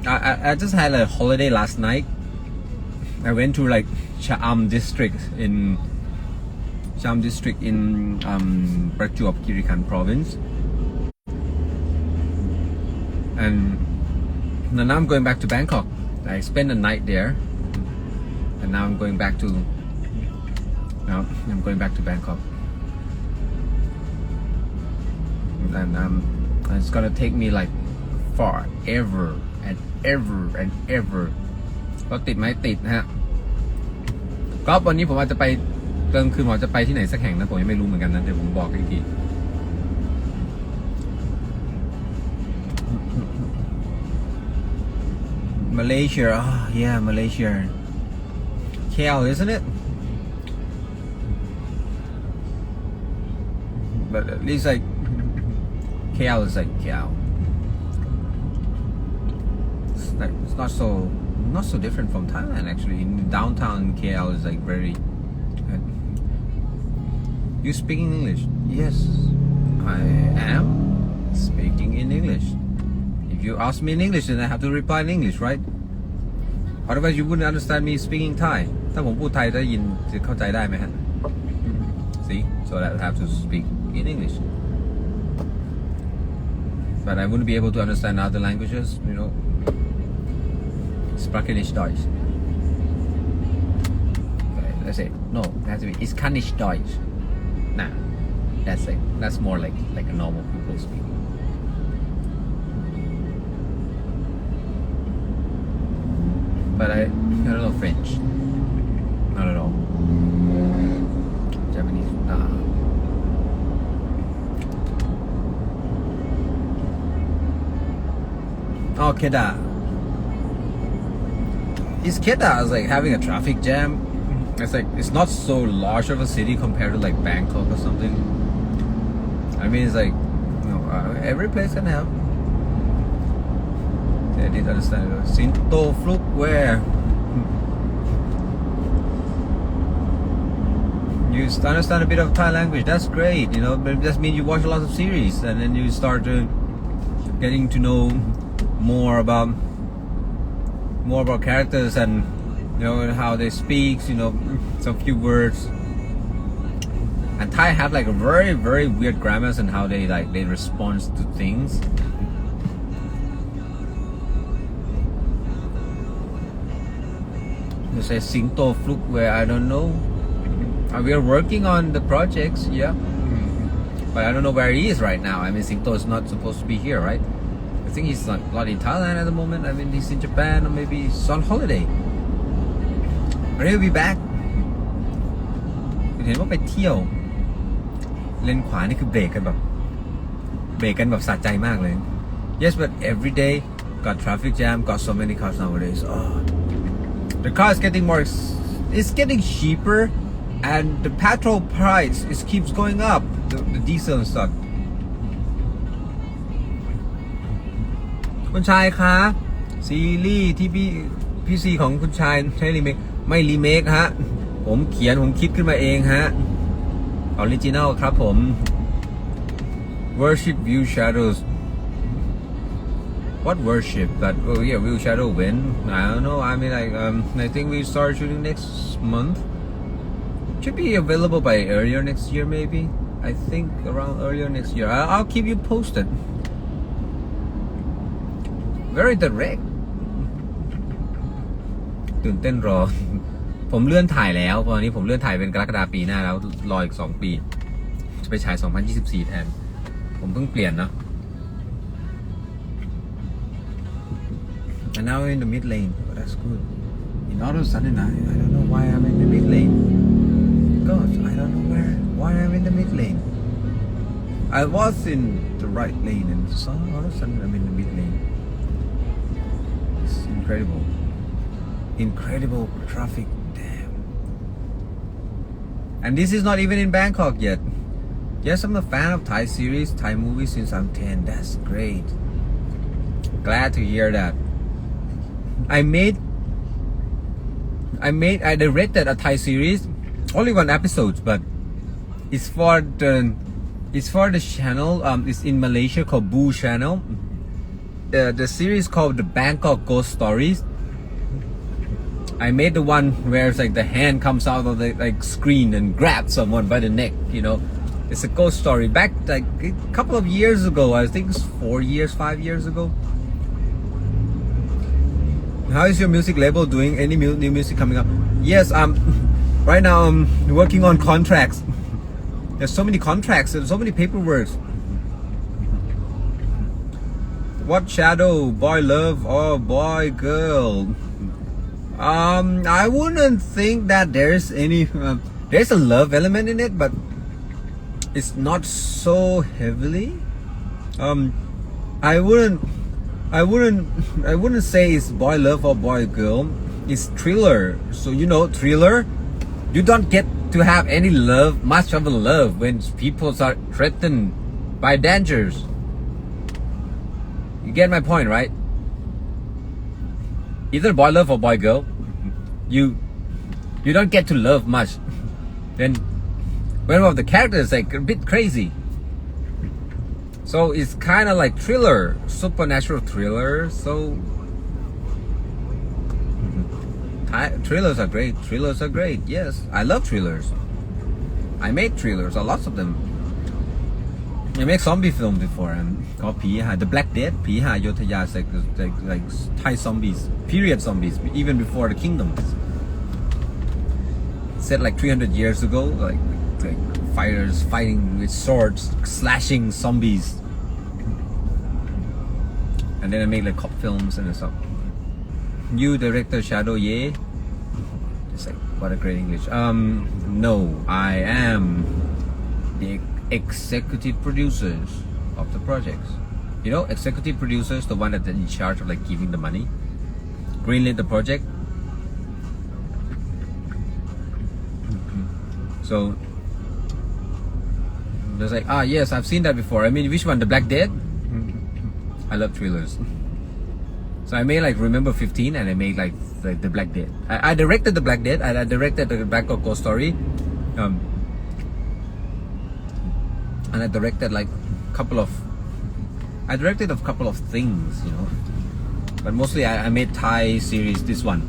I just had a holiday last night. I went to like Cham district in Prachuap Khiri Khan province, and now I'm going back to Bangkok. I spent the night there, and now I'm going back to Bangkok, and it's gonna take me like forever and ever. รถติดไหมติดนะฮะก็วันนี้ผมอาจจะไปกลางคืนผมจะไปที่ไหนสักแห่งนะผมยังไม่รู้เหมือนกันนะเดี๋ยวผมบอกอีกที Malaysia, oh yeah, Malaysia, KL, isn't it? But at least like KL is like KL. It's not so different from Thailand actually. In downtown KL is like very. You speaking English? Yes, I am speaking in English. If you ask me in English, then I have to reply in English, right? Otherwise, you wouldn't understand me speaking Thai. ถ้าผมพูดไทยจะยินจะเข้าใจได้ไหมฮะ See, so I have to speak in English. But I wouldn't be able to understand other languages, you know. Spreche nicht Deutsch. Okay, let's say no. It has to be. Ich kann nicht Deutsch. Nah, that's more like a normal people speaking. But I don't know French. Not at all. Japanese. Oh, Kedah. Is Kedah is like having a traffic jam? It's like it's not so large of a city compared to like Bangkok or something. I mean, it's like every place can have. I didn't understand it. Sinto Fluk where? You understand a bit of Thai language. That's great. You know, but that means you watch a lot of series and then you start getting to know more about characters and you know how they speak. You know, some few words. And Thai have like a very very weird grammars and how they respond to things. You say Sinto Fluk where I don't know. We are working on the projects, yeah. But I don't know where he is right now. I mean, Sinto is not supposed to be here, right? I think he's not in Thailand at the moment. I mean, he's in Japan or maybe he's on holiday. But he'll be back. เห็นว่าไปเที่ยวเลนขวานี่คือเบรกกันแบบสะใจมากเลย Yes, but every day got traffic jam, got so many cars nowadays. Oh. The car is getting more. It's getting cheaper, and the petrol price keeps going up. The diesel and stuff. คุณชายคะซีรีส์ที่พี่ซีของคุณชายใช้รีเมคไม่รีเมคฮะผมคิดขึ้นมาเองฮะออริจินัลครับผม Worship View Shadows. What worship? That View Shadow when? I don't know. I mean, I think we start shooting next month. Should be available by earlier next year, maybe. I think around earlier next year. I'll keep you posted. Very direct. ตื่นเต้นรอ ผมเลื่อนถ่ายแล้วตอนนี้ผมเลื่อนถ่ายเป็นกรกฎาคมปีหน้าแล้วรออีก2 ปีจะไปฉาย2024แทนผมเพิ่งเปลี่ยนเนาะ And now we're in the mid lane. Oh, that's good. And all of a sudden, I don't know why I'm in the mid lane. Gosh, I don't know why I'm in the mid lane. I was in the right lane, and so all of a sudden I'm in the mid lane. It's incredible. Incredible traffic. Damn. And this is not even in Bangkok yet. Yes, I'm a fan of Thai series, Thai movies since I'm 10. That's great. Glad to hear that. I directed a Thai series, only one episode, but it's for the channel. It's in Malaysia called Boo Channel. The series called the Bangkok Ghost Stories. I made the one where it's like the hand comes out of the like screen and grabs someone by the neck. You know, it's a ghost story. Back like a couple of years ago, I think it's 5 years ago. How is your music label doing? Any new music coming up? Yes, right now I'm working on contracts. There's so many contracts, there's so many paperwork. What shadow? Boy love or boy girl? I wouldn't think that there's any. There's a love element in it, but it's not so heavily. I wouldn't say it's boy love or boy girl. It's thriller. So you know, thriller. You don't get to have any love, much of a love, when people are threatened by dangers. You get my point, right? Either boy love or boy girl. You don't get to love much. Then one of the characters like a bit crazy. So it's kind of like thriller, supernatural thriller. So thrillers are great. Thrillers are great. Yes, I love thrillers. I made thrillers, lots of them. I made zombie film before and called ผีหา The Black Death ผีหาโยธยา like Thai zombies, period zombies, even before the kingdoms. Set like 300 years ago, like fighters fighting with swords, slashing zombies. And then I made like cop films and stuff. You director Shadow Ye? It's like, what a great English. No, I am the executive producers of the projects. You know, executive producers, the one that's in charge of like giving the money, greenlit the project. So there's like, yes, I've seen that before. I mean, which one? The Black Death? I love thrillers. So I made like Remember 15 and I made like the Black Death. I directed the Black Death. I directed the Bangkok Ghost Story. And I directed like a couple of things, you know. But mostly I made Thai series, this one.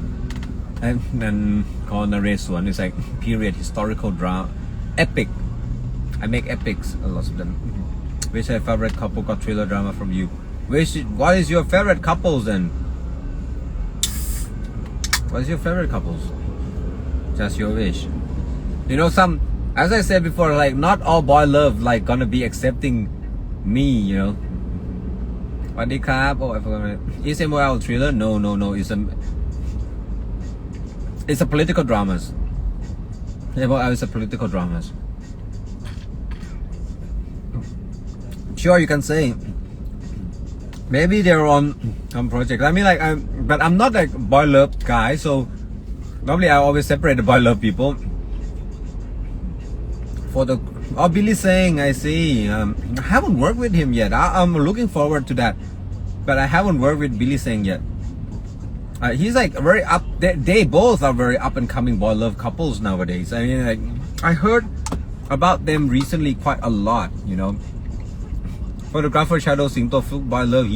And then called Naresuan. It's like period historical drama, epic. I make epics, a lot of them. Which is your favorite couple got thriller drama from you? What is your favorite couples then? What is your favorite couples? Just your wish. You know, as I said before, like not all boy love like gonna be accepting me, you know. What the crap? Oh, I forgot. Is MOL thriller? No. It's a political dramas. MOL is a political dramas. Sure, you can say. Maybe they're on project. I mean, like, but I'm not like boy love guy. So normally I always separate the boy love people. For the Billy Singh, I see. I haven't worked with him yet. I'm looking forward to that, but I haven't worked with Billy Singh yet. He's like very up. They both are very up and coming boy love couples nowadays. I mean, like, I heard about them recently quite a lot. You know. Photographer Shadow Singto boy love.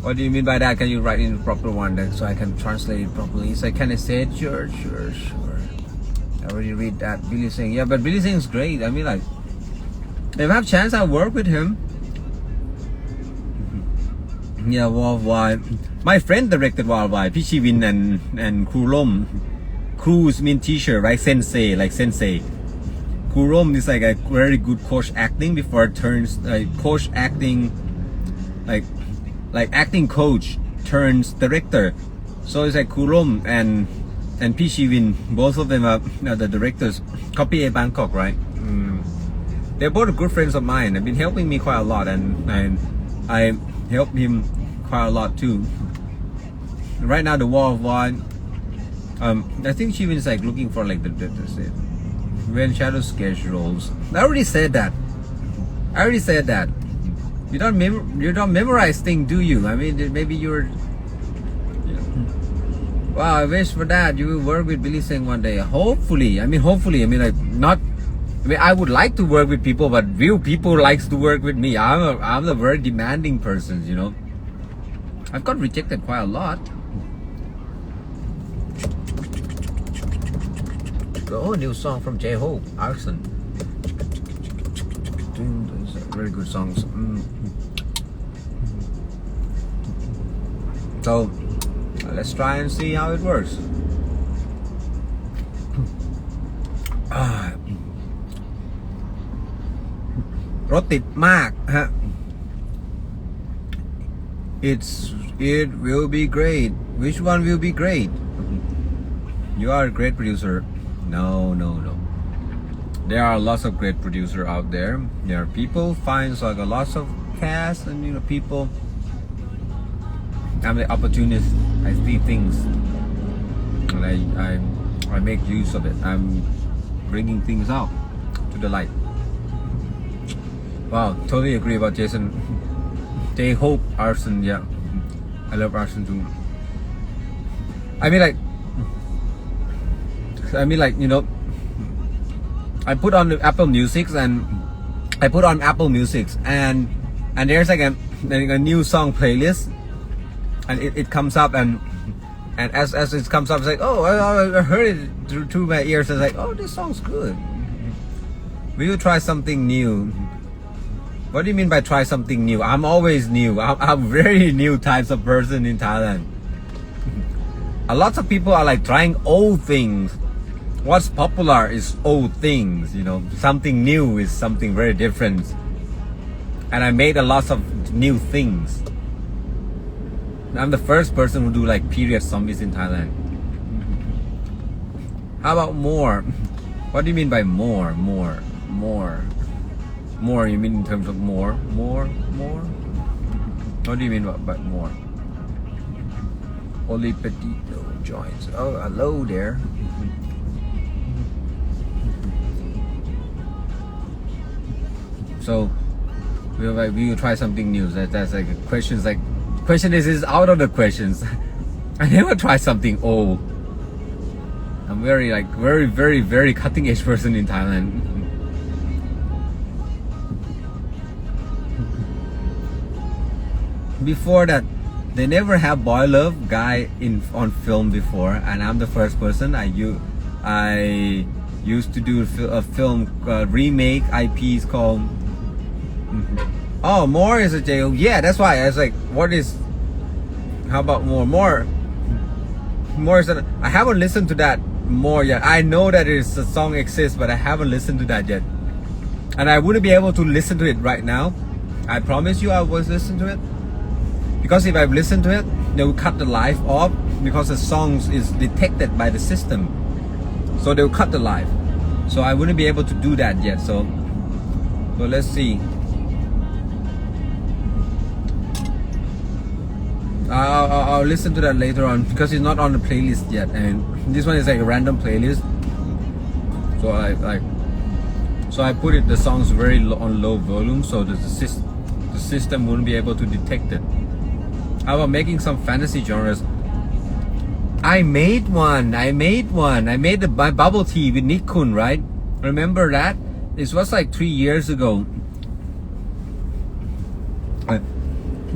What do you mean by that? Can you write in the proper one then so I can translate it properly? So can I say it? Sure. I already read that. Billy Singh. Yeah, but Billy Singh is great. I mean, like, if I have chance, I'll work with him. Yeah, Worldwide. My friend directed Worldwide. Pichiwin and Kurom. Crews mean teacher, right? Sensei, like sensei. Kurom is like a very good coach acting before it turns coach acting, like acting coach turns director. So it's like Kurom and Pichiwin, both of them are the directors. Copy A Bangkok, right? They're both good friends of mine. They've been helping me quite a lot, and I help him quite a lot too. Right now, the Worldwide I think she was like looking for like the when shadow sketch rolls. I already said that. You don't memorize things, do you? I mean, maybe you're. Wow, I wish for that. You will work with Billy Singh one day. Hopefully. I mean, like not. I mean, I would like to work with people, but real people likes to work with me. I'm a very demanding person, you know. I've got rejected quite a lot. Oh, new song from J-Hope, Arson. Very good songs. So let's try and see how it works. Rถติดมากฮะ It will be great. Which one will be great? You are a great producer. No. There are lots of great producers out there. There are people finds like a lots of cast and people. I'm the opportunist. I see things and I make use of it. I'm bringing things out to the light. Wow, totally agree about Jason. J-Hope, Arson, yeah. I love Arson too. I mean like I put on the Apple Music and there's like a new song playlist and it comes up and as it comes up it's like, oh, I heard it through my ears. It's like, oh, this song's good. Will you try something new? What do you mean by try something new? I'm always new. I'm very new types of person in Thailand. A lot of people are like trying old things. What's popular is old things, Something new is something very different. And I made a lot of new things. I'm the first person who do like period zombies in Thailand. How about more? What do you mean by more? More, you mean in terms of more? What do you mean by more? Only Petito joins. Oh, hello there. So we will try something new. That's like a question. Like question is out of the questions. I never try something old. I'm very cutting edge person in Thailand. Before that, they never have boy love guy on film before, and I'm the first person. I used to do a film remake IPs called. Oh, more is a J-Hope. Yeah, that's why I was like, what is? How about more? More is. I haven't listened to that more yet. I know that a song exists, but I haven't listened to that yet, and I wouldn't be able to listen to it right now. I promise you, I will listen to it. Because if I've listened to it, they will cut the live off because the songs is detected by the system. So they will cut the live. So I wouldn't be able to do that yet. So let's see. I'll listen to that later on because it's not on the playlist yet. And this one is like a random playlist. So I put the songs very on low volume so that the system wouldn't be able to detect it. How about making some fantasy genres? I made one. I made my bubble tea with Nick Kun, right? Remember that? This was like 3 years ago.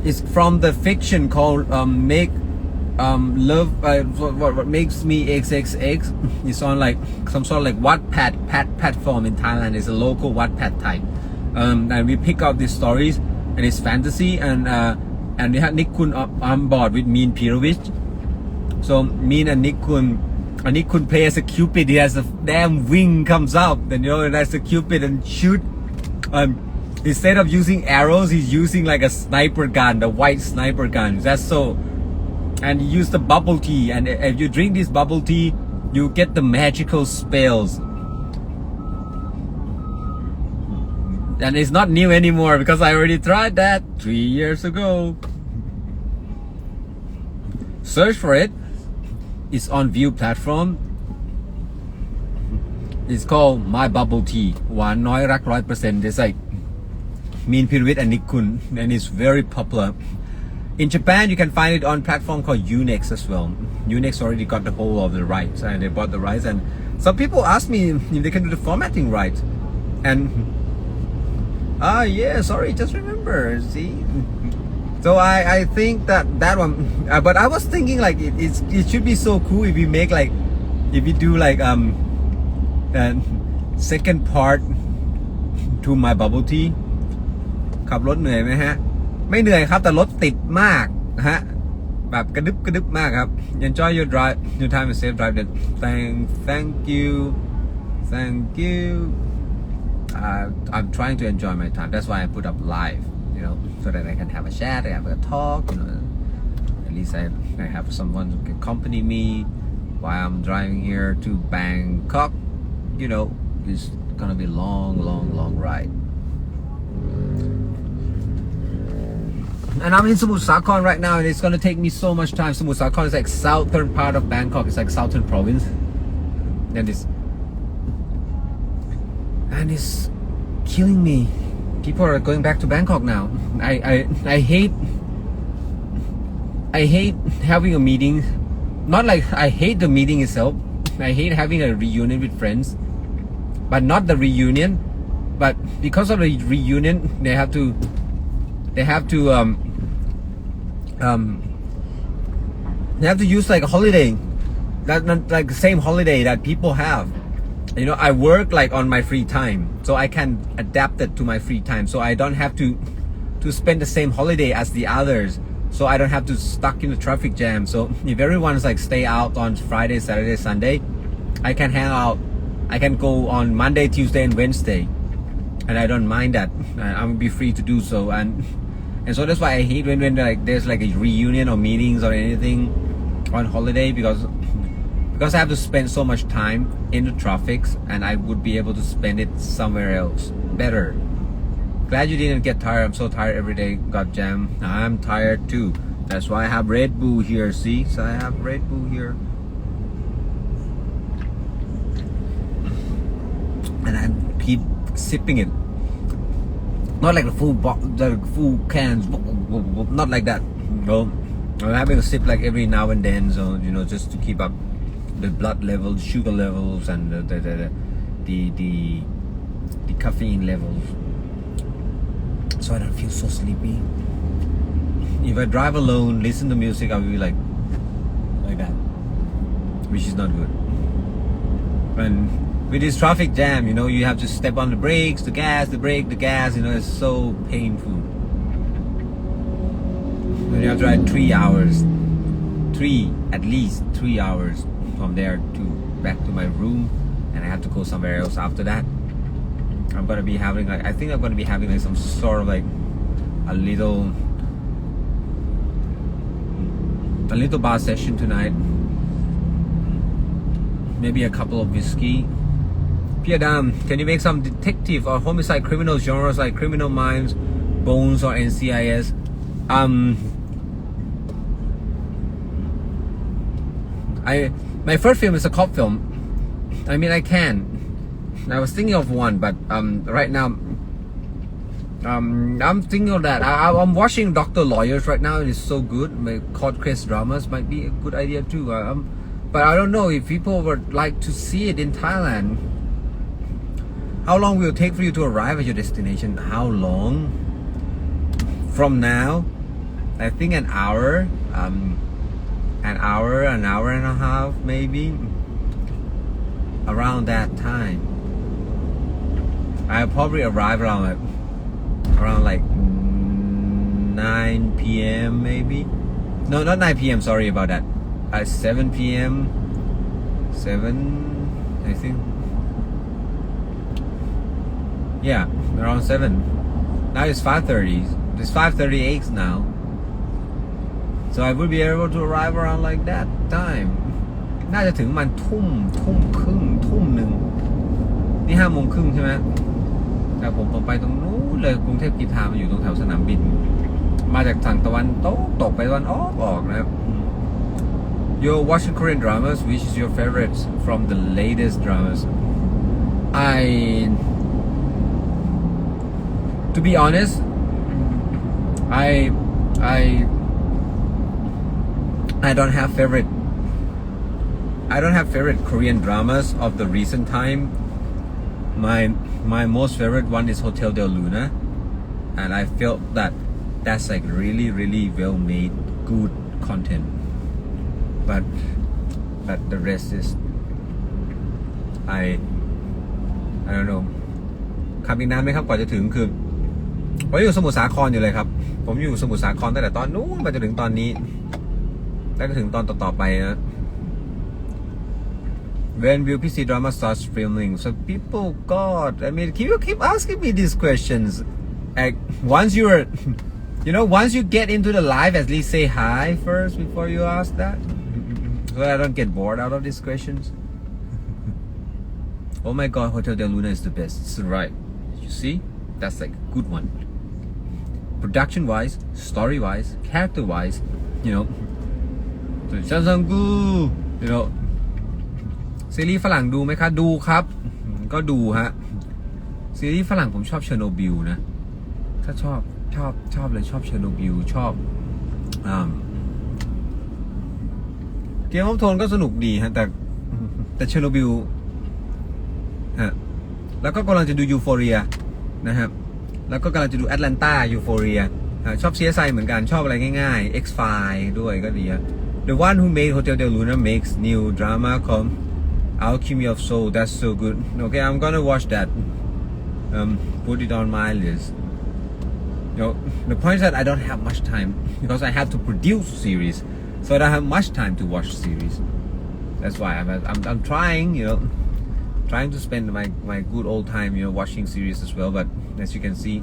It's from the fiction called Make Love. What makes me XXX? It's on like some sort of like Wattpad platform in Thailand. It's a local Wattpad type. And we pick up these stories, and it's fantasy and we had Nick Kun on board with me and Pirovich. So me and Nick Kun play as a Cupid. He has a damn wing comes up, and that's a Cupid and shoot. Instead of using arrows, he's using like a sniper gun, the white sniper gun. That's so. And he used the bubble tea, and if you drink this bubble tea, you get the magical spells. And it's not new anymore because I already tried that 3 years ago. Search for it. is on View platform. It's called My Bubble Tea หวานน้อยรัก 100%. It's like Mean Pyramid and Nick Kun, and it's very popular. In Japan, you can find it on platform called Unex as well. Unex already got the whole of the rights, and they bought the rights. And some people ask me if they can do the formatting right. And yeah, sorry, just remember. See, so I think that one. But I was thinking like it should be so cool if we make like if we do like second part to My Bubble Tea. ขับรถเหนื่อยไหมฮะไม่เหนื่อยครับแต่รถติดมากฮะแบบกระดึบมากครับ Enjoy your drive your time and safe drive. Thank you. I'm trying to enjoy my time. That's why I put up live, you know, so that I can have a chat, I have a talk, you know. At least I have someone who can accompany me while I'm driving here to Bangkok. You know, it's gonna be long ride. And I'm in Samut Sakhon right now, and it's gonna take me so much time. Samut Sakhon is like southern part of Bangkok. It's like southern province, and it's killing me. People are going back to Bangkok now. I hate having a meeting. Not like I hate the meeting itself. I hate having a reunion with friends, but not the reunion. But because of the reunion, they have to use like a holiday, that not like the same holiday that people have. You know, I work like on my free time, so I can adapt it to my free time. So I don't have to spend the same holiday as the others. So I don't have to stuck in the traffic jam. So if everyone's like stay out on Friday, Saturday, Sunday, I can hang out. I can go on Monday, Tuesday, and Wednesday, and I don't mind that. I'm be free to do so. And so that's why I hate when like there's like a reunion or meetings or anything on holiday, because I have to spend so much time in the traffics, and I would be able to spend it somewhere else better. Glad you didn't get tired. I'm so tired every day. Got jam. I'm tired too. That's why I have Red Bull here. See, so I have Red Bull here, and I keep sipping it. Not like the full cans, not like that. No, I'm having a sip like every now and then, so you know, just to keep up the blood levels, sugar levels, and the caffeine levels, so I don't feel so sleepy. If I drive alone, listen to music, I'll be like that, which is not good. And with this traffic jam, you know, you have to step on the brakes, the gas, the brake, the gas, you know, it's so painful. And you have to ride 3 hours, at least 3 hours from there to back to my room, and I have to go somewhere else after that. I'm gonna be having like, I think I'm gonna be having like some sort of like a little bar session tonight. Maybe a couple of whiskey. Adam, can you make some detective or homicide criminal genres like Criminal Minds, Bones, or NCIS? My first film is a cop film. I mean, I can. I was thinking of one, but right now, I'm thinking of that. I'm watching Dr. Lawyers right now. It is so good. My court case dramas might be a good idea too. But I don't know if people would like to see it in Thailand. How long will it take for you to arrive at your destination? How long? From now, I think an hour. An hour and a half, maybe. Around that time, I'll probably arrive around like 9 p.m. maybe. No, not 9 p.m. Sorry about that. At 7 p.m. 7, I think. Yeah, around 7. Now it's 5:30. It's 5:38 now. So I would be able to arrive around like that time. น่าจะถึงมันทุ่มครึ่งทุ่มหนึ่งนี่5 โมงครึ่งใช่ไหมแต่ผมไปตรงนู้นเลยกรุงเทพกีฬามาอยู่ตรงแถวสนามบินมาจากทางตะวันตกไปตะวันออกนะครับ you're watching Korean dramas, which is your favorite from the latest dramas? To be honest, I don't have favorite. I don't have favorite Korean dramas of the recent time. My most favorite one is Hotel Del Luna, and I felt that that's like really well made, good content. But the rest is I don't know ขับอีกนานไหมครับกว่าจะถึงคือผมอยู่สมุทรสาครอยู่เลยครับผมอยู่สมุทรสาครตั้งแต่ตอนนู้นมาจนถึงตอนนี้แล้วก็ถึงตอนต่อๆไปนะ When will PC drama start filming? So people, God, I mean, you keep asking me these questions. Like, once you're, once you get into the live, at least say hi first before you ask that. So I don't get bored out of these questions. Oh my God, Hotel Del Luna is the best. It's right. You see? That's like a good one. Production-wise, story-wise, character-wise,ซีรีส์ฝรั่งดูไหมคะดูครับก็ดูฮะซีรีส์ฝรั่งผมชอบเชอร์โนบิลนะถ้าชอบเลยชอบเชอร์โนบิลชอบเกมออฟโทนก็สนุกดีฮะแต่เชอร์โนบิลฮะแล้วก็กำลังจะดูยูโฟเรียนะครับแล้วก็กำลังจะดูแอตแลนตายูโฟเรียชอบ CSI เหมือนกันชอบอะไรง่ายๆ X-File ด้วยก็ดีฮะ The one who made Hotel Del Luna makes new drama called Alchemy of Soul. That's so good. Okay, I'm gonna watch that. Put it on my list. The point is that I don't have much time because I have to produce series, so I don't have much time to watch series. That's why I'm trying, trying to spend my good old time, watching series as well. But as you can see,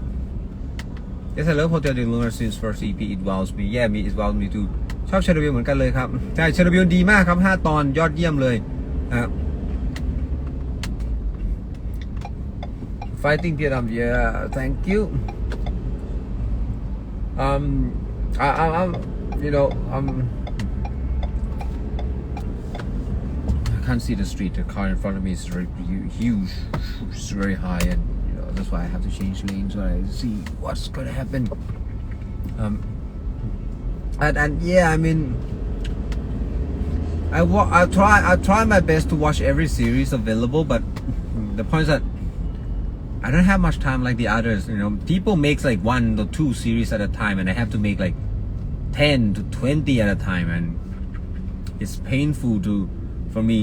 yes, I love Hotel Del Luna since first EP. It wows me. Yeah, it wows me too. ชอบเชอร์โนบิลเหมือนกันเลยครับใช่เชอร์โนบิลดีมากครับ5ตอนยอดเยี่ยมเลยFighting Vietnam, yeah, thank you. I'm I can't see the street. The car in front of me is very huge, it's very high, and that's why I have to change lanes so I see what's gonna happen. And yeah, I mean, I try my best to watch every series available, but the point is that I don't have much time like the others. People makes like 1 or 2 series at a time, and I have to make like 10 to 20 at a time, and it's painful for me.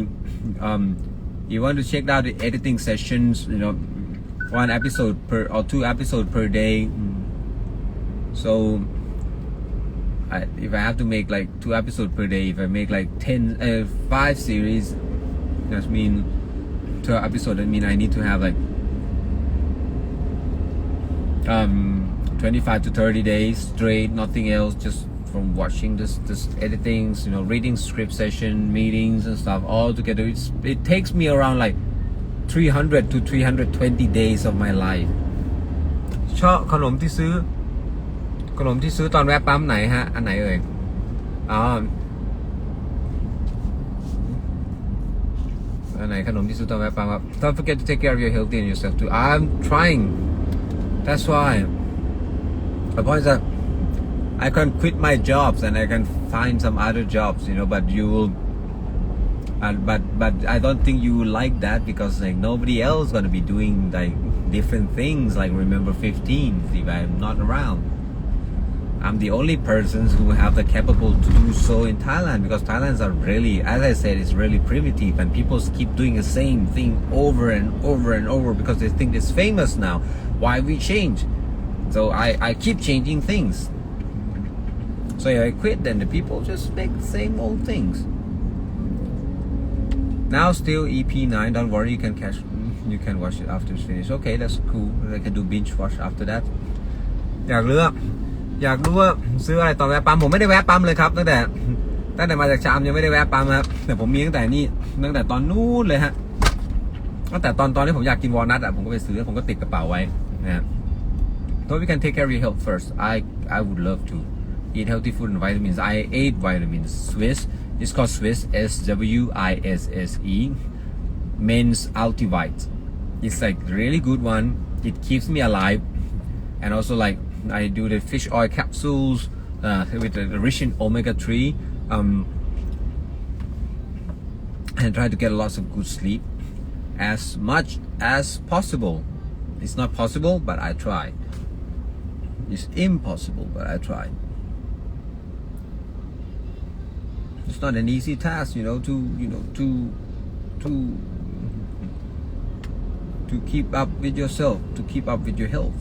You want to check out the editing sessions, 1 episode or 2 episodes per day. So if I have to make like 2 episodes per day, if I make like 5 series, that mean 2 episodes. That mean I need to have like 25 to 30 days straight, nothing else, just from watching this editing, reading script session, meetings and stuff all together. It takes me around like 300 to 320 days of my life. ชอบขนมที่ซื้อตอนแวะปั๊มไหนฮะอันไหนเอ่ยอันไหนขนมที่ซื้อตอนแวะปั๊มครับ Don't forget to take care of your health and yourself too. I'm trying. That's why the point is that I can quit my jobs and I can find some other jobs, but you will but I don't think you will like that because like nobody else gonna be doing like different things like Remember 15 if I'm not around. I'm the only person who have the capable to do so in Thailand because Thailand's are really, as I said, it's really primitive and people keep doing the same thing over and over because they think it's famous now. Why we change? So I keep changing things. So if I quit, then the people just make the same old things. Now still EP9. Don't worry, you can watch it after it's finished. Okay, that's cool. I can do binge watch after that. อยากรู้ว่าซื้ออะไรตอนแวะปั๊มผมไม่ได้แวะปั๊มเลยครับตั้งแต่มาจากชามยังไม่ได้แวะปั๊มครับแต่ผมมีตั้งแต่ตอนนู้นเลยฮะตั้งแต่ตอนที่ผมอยากกินวอลนัทผมก็ไปซื้อผมก็ติดกระเป๋าไว้นะฮะ So we can take care of your health first. I would love to eat healthy food and vitamins. I ate vitamins, Swiss, It's called Swiss, SWISSE, Men's Ultivite. It's like really good one. It keeps me alive, and also like I do the fish oil capsules with the rich in omega-3, and try to get lots of good sleep as much as possible. It's not possible, but I try. It's impossible, but I try. It's not an easy task, to keep up with yourself, to keep up with your health.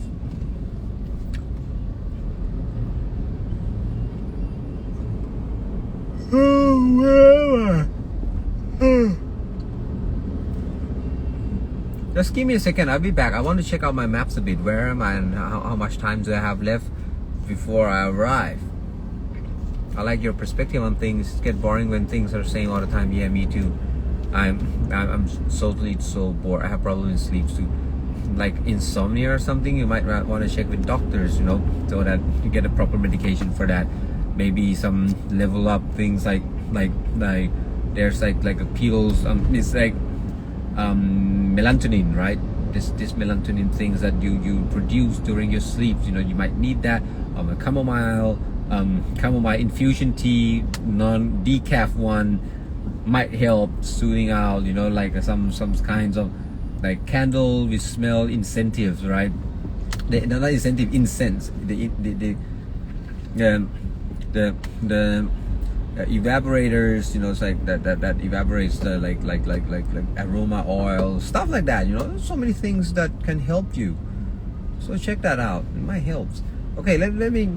Just give me a second, I'll be back. I want to check out my maps a bit. Where am I and how much time do I have left before I arrive? I like your perspective on things. It gets boring when things are saying all the time. Yeah, me too. I'm totally so bored. I have problems with sleep too, like insomnia or something. You might want to check with doctors, so that you get a proper medication for that. Maybe some level up things like there's like a pills. It's like melatonin, right? This melatonin things that you produce during your sleep. You might need that. A chamomile infusion tea, non-decaf one, might help soothing out, like some kinds of like candle with smell incentives, right? Not incentive, incense. The evaporators, it's like that evaporates the like aroma oil, stuff like that. There's so many things that can help you. So check that out. It might help. Okay, let me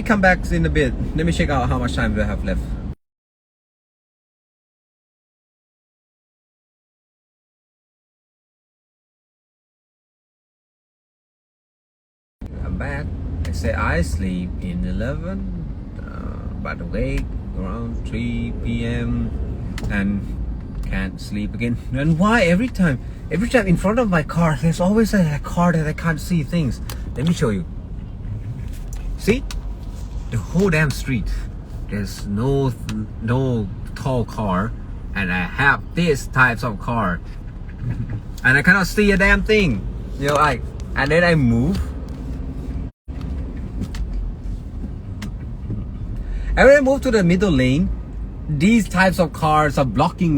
come back in a bit. Let me check out how much time do I have left. I'm back. I said I sleep in 11, but awake around 3 p.m. and can't sleep again. And why? Every time in front of my car, there's always a car that I can't see things. Let me show you. See? The whole damn street, there's no tall car, and I have this types of car, and I cannot see a damn thing. And then I move, and when I move to the middle lane, these types of cars are blocking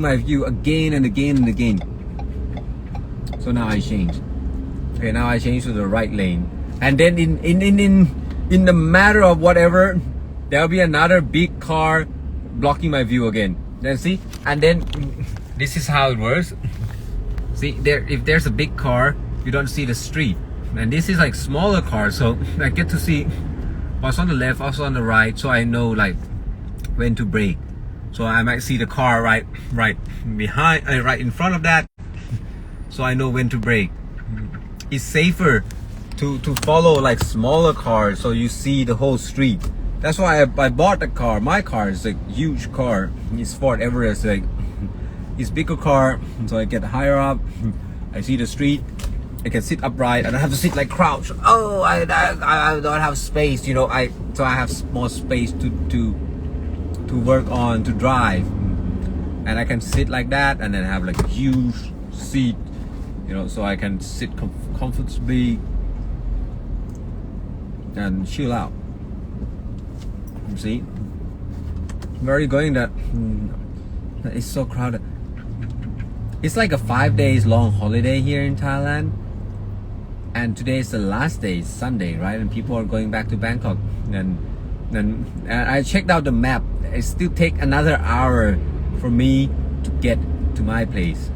my view again and again and again. So now I change. Okay, now I change to the right lane, and then in the matter of whatever, there'll be another big car blocking my view again. Then see, and then this is how it works. See, if there's a big car, you don't see the street, and this is like smaller cars, so I get to see what's on the left, also on the right, so I know like when to brake. So I might see the car right behind, right in front of that, so I know when to brake. It's safer to follow like smaller cars, so you see the whole street. That's why I bought the car. My car is a huge car. It's Ford Everest. Like, it's bigger car, so I get higher up. I see the street. I can sit upright. I don't have to sit like crouch. Oh, I don't have space. So I have more space to work on, to drive, and I can sit like that, and then have like a huge seat. So I can sit comfortably and chill out. You see, where are you going? That it's so crowded. It's like a 5 days long holiday here in Thailand, and today is the last day, it's Sunday, right? And people are going back to Bangkok. And I checked out the map. It still take another hour for me to get to my place.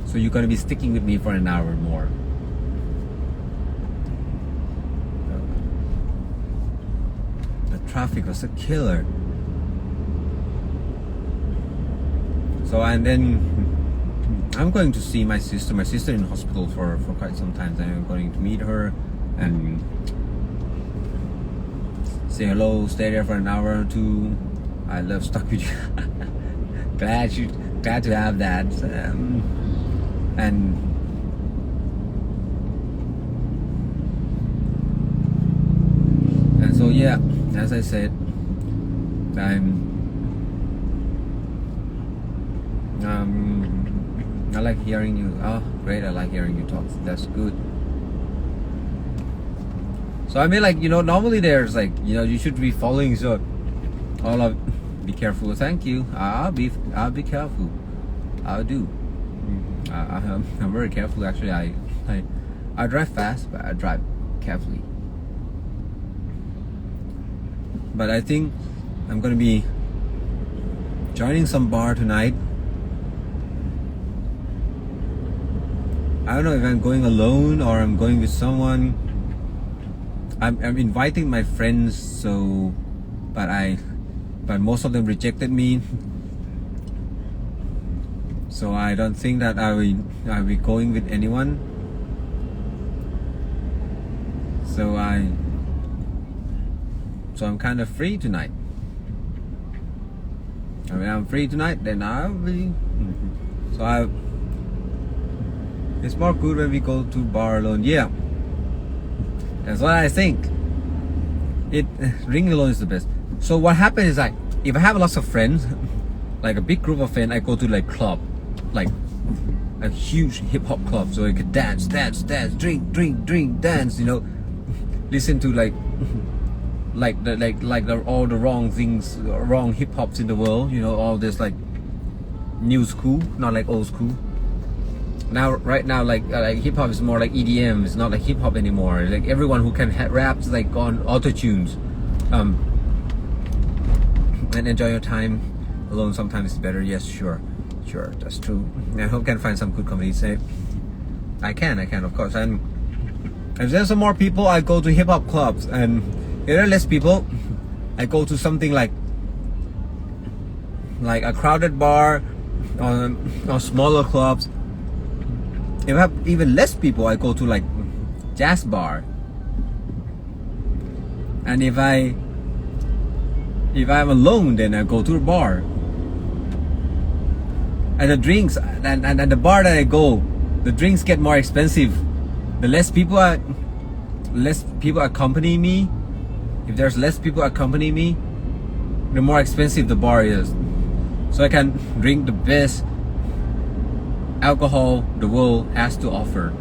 So you're gonna be sticking with me for an hour more. The traffic was a killer. So, and then I'm going to see my sister. My sister in hospital for quite some time. And I'm going to meet her and say hello, stay there for an hour or two. I love stuck with you. glad to have that. And yeah, as I said, I like hearing you. Oh, great! I like hearing you talk. That's good. So I mean, like, normally there's like, you should be following. So all of, be careful. Thank you. I'll be careful. I'll do. I'm very careful actually. I drive fast, but I drive carefully. But I think I'm gonna be joining some bar tonight. I don't know if I'm going alone or I'm going with someone. I'm inviting my friends, so but most of them rejected me. So I don't think that I'll be going with anyone. So I'm kind of free tonight. I mean, I'm free tonight, then I'll be. So it's more good when we go to bar alone. Yeah, that's what I think. Ring alone is the best. So what happens is, like, if I have lots of friends, like a big group of friends, I go to like club, like a huge hip hop club, so I could dance, drink, dance. Listen to all the wrong things, wrong hip hops in the world. All this like new school, not like old school. Right now, like hip hop is more like EDM. It's not like hip hop anymore. Like everyone who can rap like on auto tunes, and enjoy your time alone. Sometimes it's better. Yes, sure, that's true. I hope I can find some good comedy. Say, I can, of course. And if there's some more people, I go to hip hop clubs, and if there are less people, I go to something like a crowded bar, or smaller clubs. If I have even less people, I go to like jazz bar. And if I'm alone, then I go to a bar. And the drinks and the bar that I go, the drinks get more expensive. The less people accompany me. If there's less people accompany me, the more expensive the bar is. So I can drink the best alcohol the world has to offer.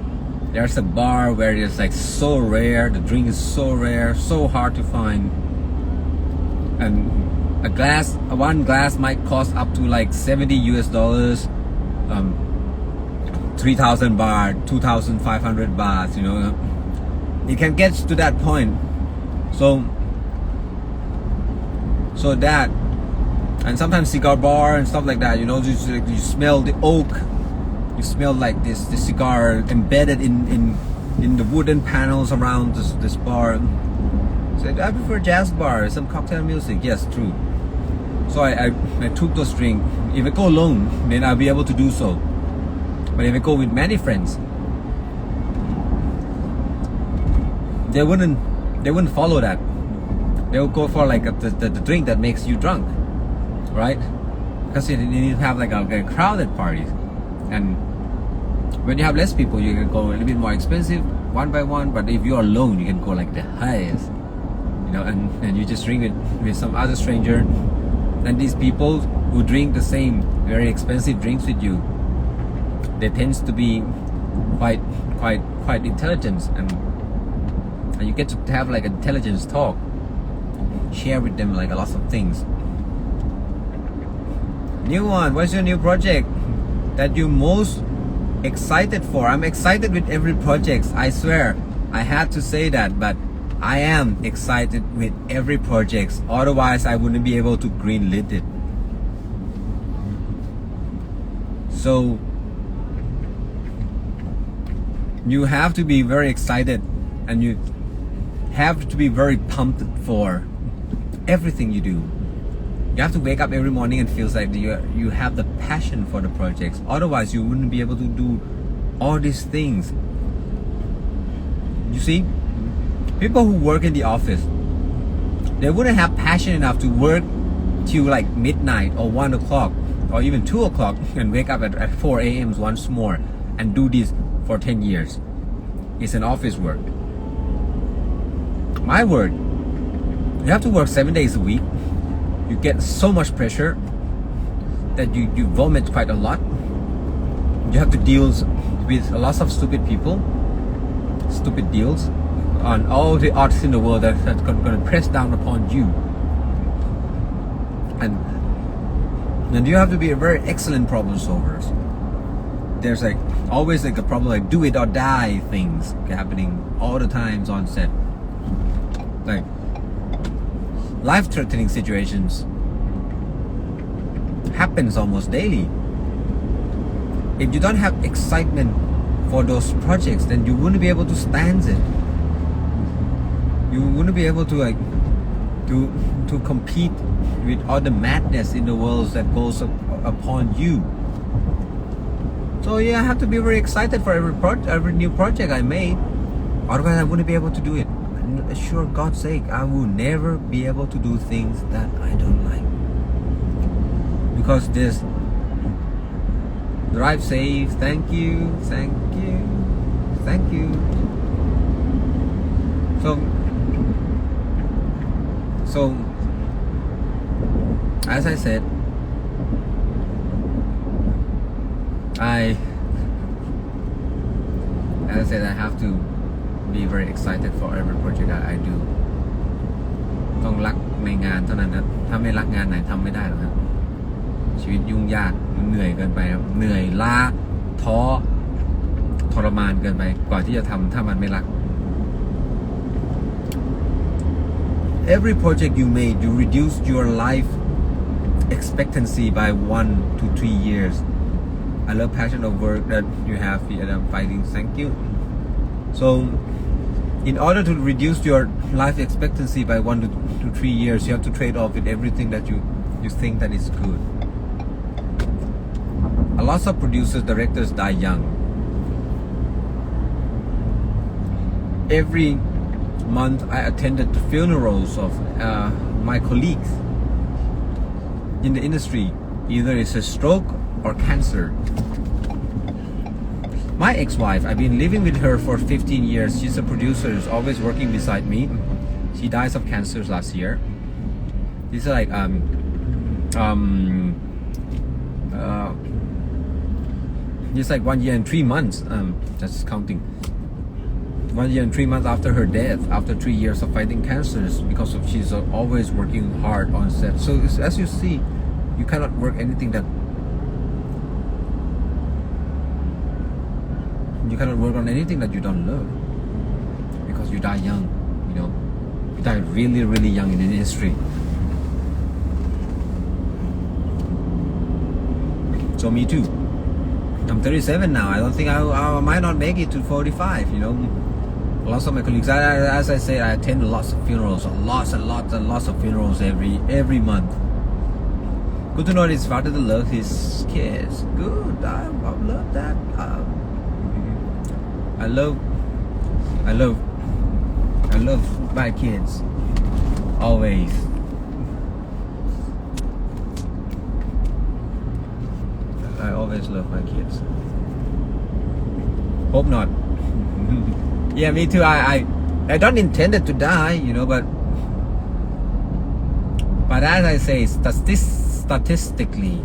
There's a bar where it's like so rare, the drink is so rare, so hard to find, and one glass might cost up to like $70 US, 3,000 baht, 2,500 baht. It can get to that point. So that, and sometimes cigar bar and stuff like that. You smell the oak. You smell like this cigar embedded in the wooden panels around this bar. So I prefer jazz bar, some cocktail music. Yes, true. So I took those drinks. If I go alone, then I'll be able to do so. But if I go with many friends, they wouldn't follow that. They'll go for like the drink that makes you drunk, right? Because you need to have like a crowded party. And when you have less people, you can go a little bit more expensive, one by one. But if you're alone, you can go like the highest, and you just drink it with some other stranger. And these people who drink the same very expensive drinks with you, they tend to be quite intelligent, and you get to have like intelligence talk, share with them like a lot of things. New one, what's your new project that you most excited for? I'm excited with every project, I swear. I had to say that, but I am excited with every project. Otherwise, I wouldn't be able to greenlit it. So you have to be very excited, and you have to be very pumped for everything you do. You have to wake up every morning and feel like you have the passion for the projects. Otherwise, you wouldn't be able to do all these things. You see, people who work in the office, they wouldn't have passion enough to work till like midnight or 1 o'clock or even 2 o'clock and wake up at 4 a.m. once more and do this for 10 years. It's an office work. My work You have to work 7 days a week. You get so much pressure that you vomit quite a lot. You have to deal with a lot of stupid people, stupid deals, on all the artists in the world that's going to press down upon you. And you have to be a very excellent problem solver. There's like always like a problem, like do it or die things happening all the times on set. Like life-threatening situations happens almost daily. If you don't have excitement for those projects, then you wouldn't be able to stand it. You wouldn't be able to like to compete with all the madness in the world that goes upon you. So yeah, I have to be very excited for every new project I made. Otherwise, I wouldn't be able to do it. And sure, God's sake, I will never be able to do things that I don't like. Because this drive safe, thank you. So as I said, I have to be very excited for every project I do. ต้องรักในงานเท่านั้นครับถ้าไม่รักงานไหนทำไม่ได้หรอกครับชีวิตยุ่งยากเหนื่อยเกินไปครับเหนื่อยล้าท้อทรมานเกินไปกว่าที่จะทำถ้ามันไม่รัก Every project you made, you reduced your life expectancy by 1 to 3 years. I love passion of work that you have here. I'm fighting. Thank you. So, in order to reduce your life expectancy by 1 to 3 years, you have to trade off with everything that you think that is good. A lot of producers, directors die young. Every month, I attended funerals of my colleagues in the industry. Either it's a stroke or cancer. My ex-wife, I've been living with her for 15 years. She's a producer, is always working beside me. She died of cancer last year. This is like it's like 1 year and 3 months. Just counting. 1 year and 3 months after her death, after 3 years of fighting cancers, because of she's always working hard on set. So as you see, you cannot work anything that you cannot work on anything that you don't love, because you die young. You know, you die really, really young in the industry. So me too. I'm 37 now. I don't think I might not make it to 45. You know, lots of my colleagues. As I say, I attend lots of funerals, lots of funerals every month. Good to know his father to love his kids. Good. I love that. I love my kids. Always. I always love my kids. Hope not. Yeah, me too. I don't intend it to die, you know, but as I say, statistically,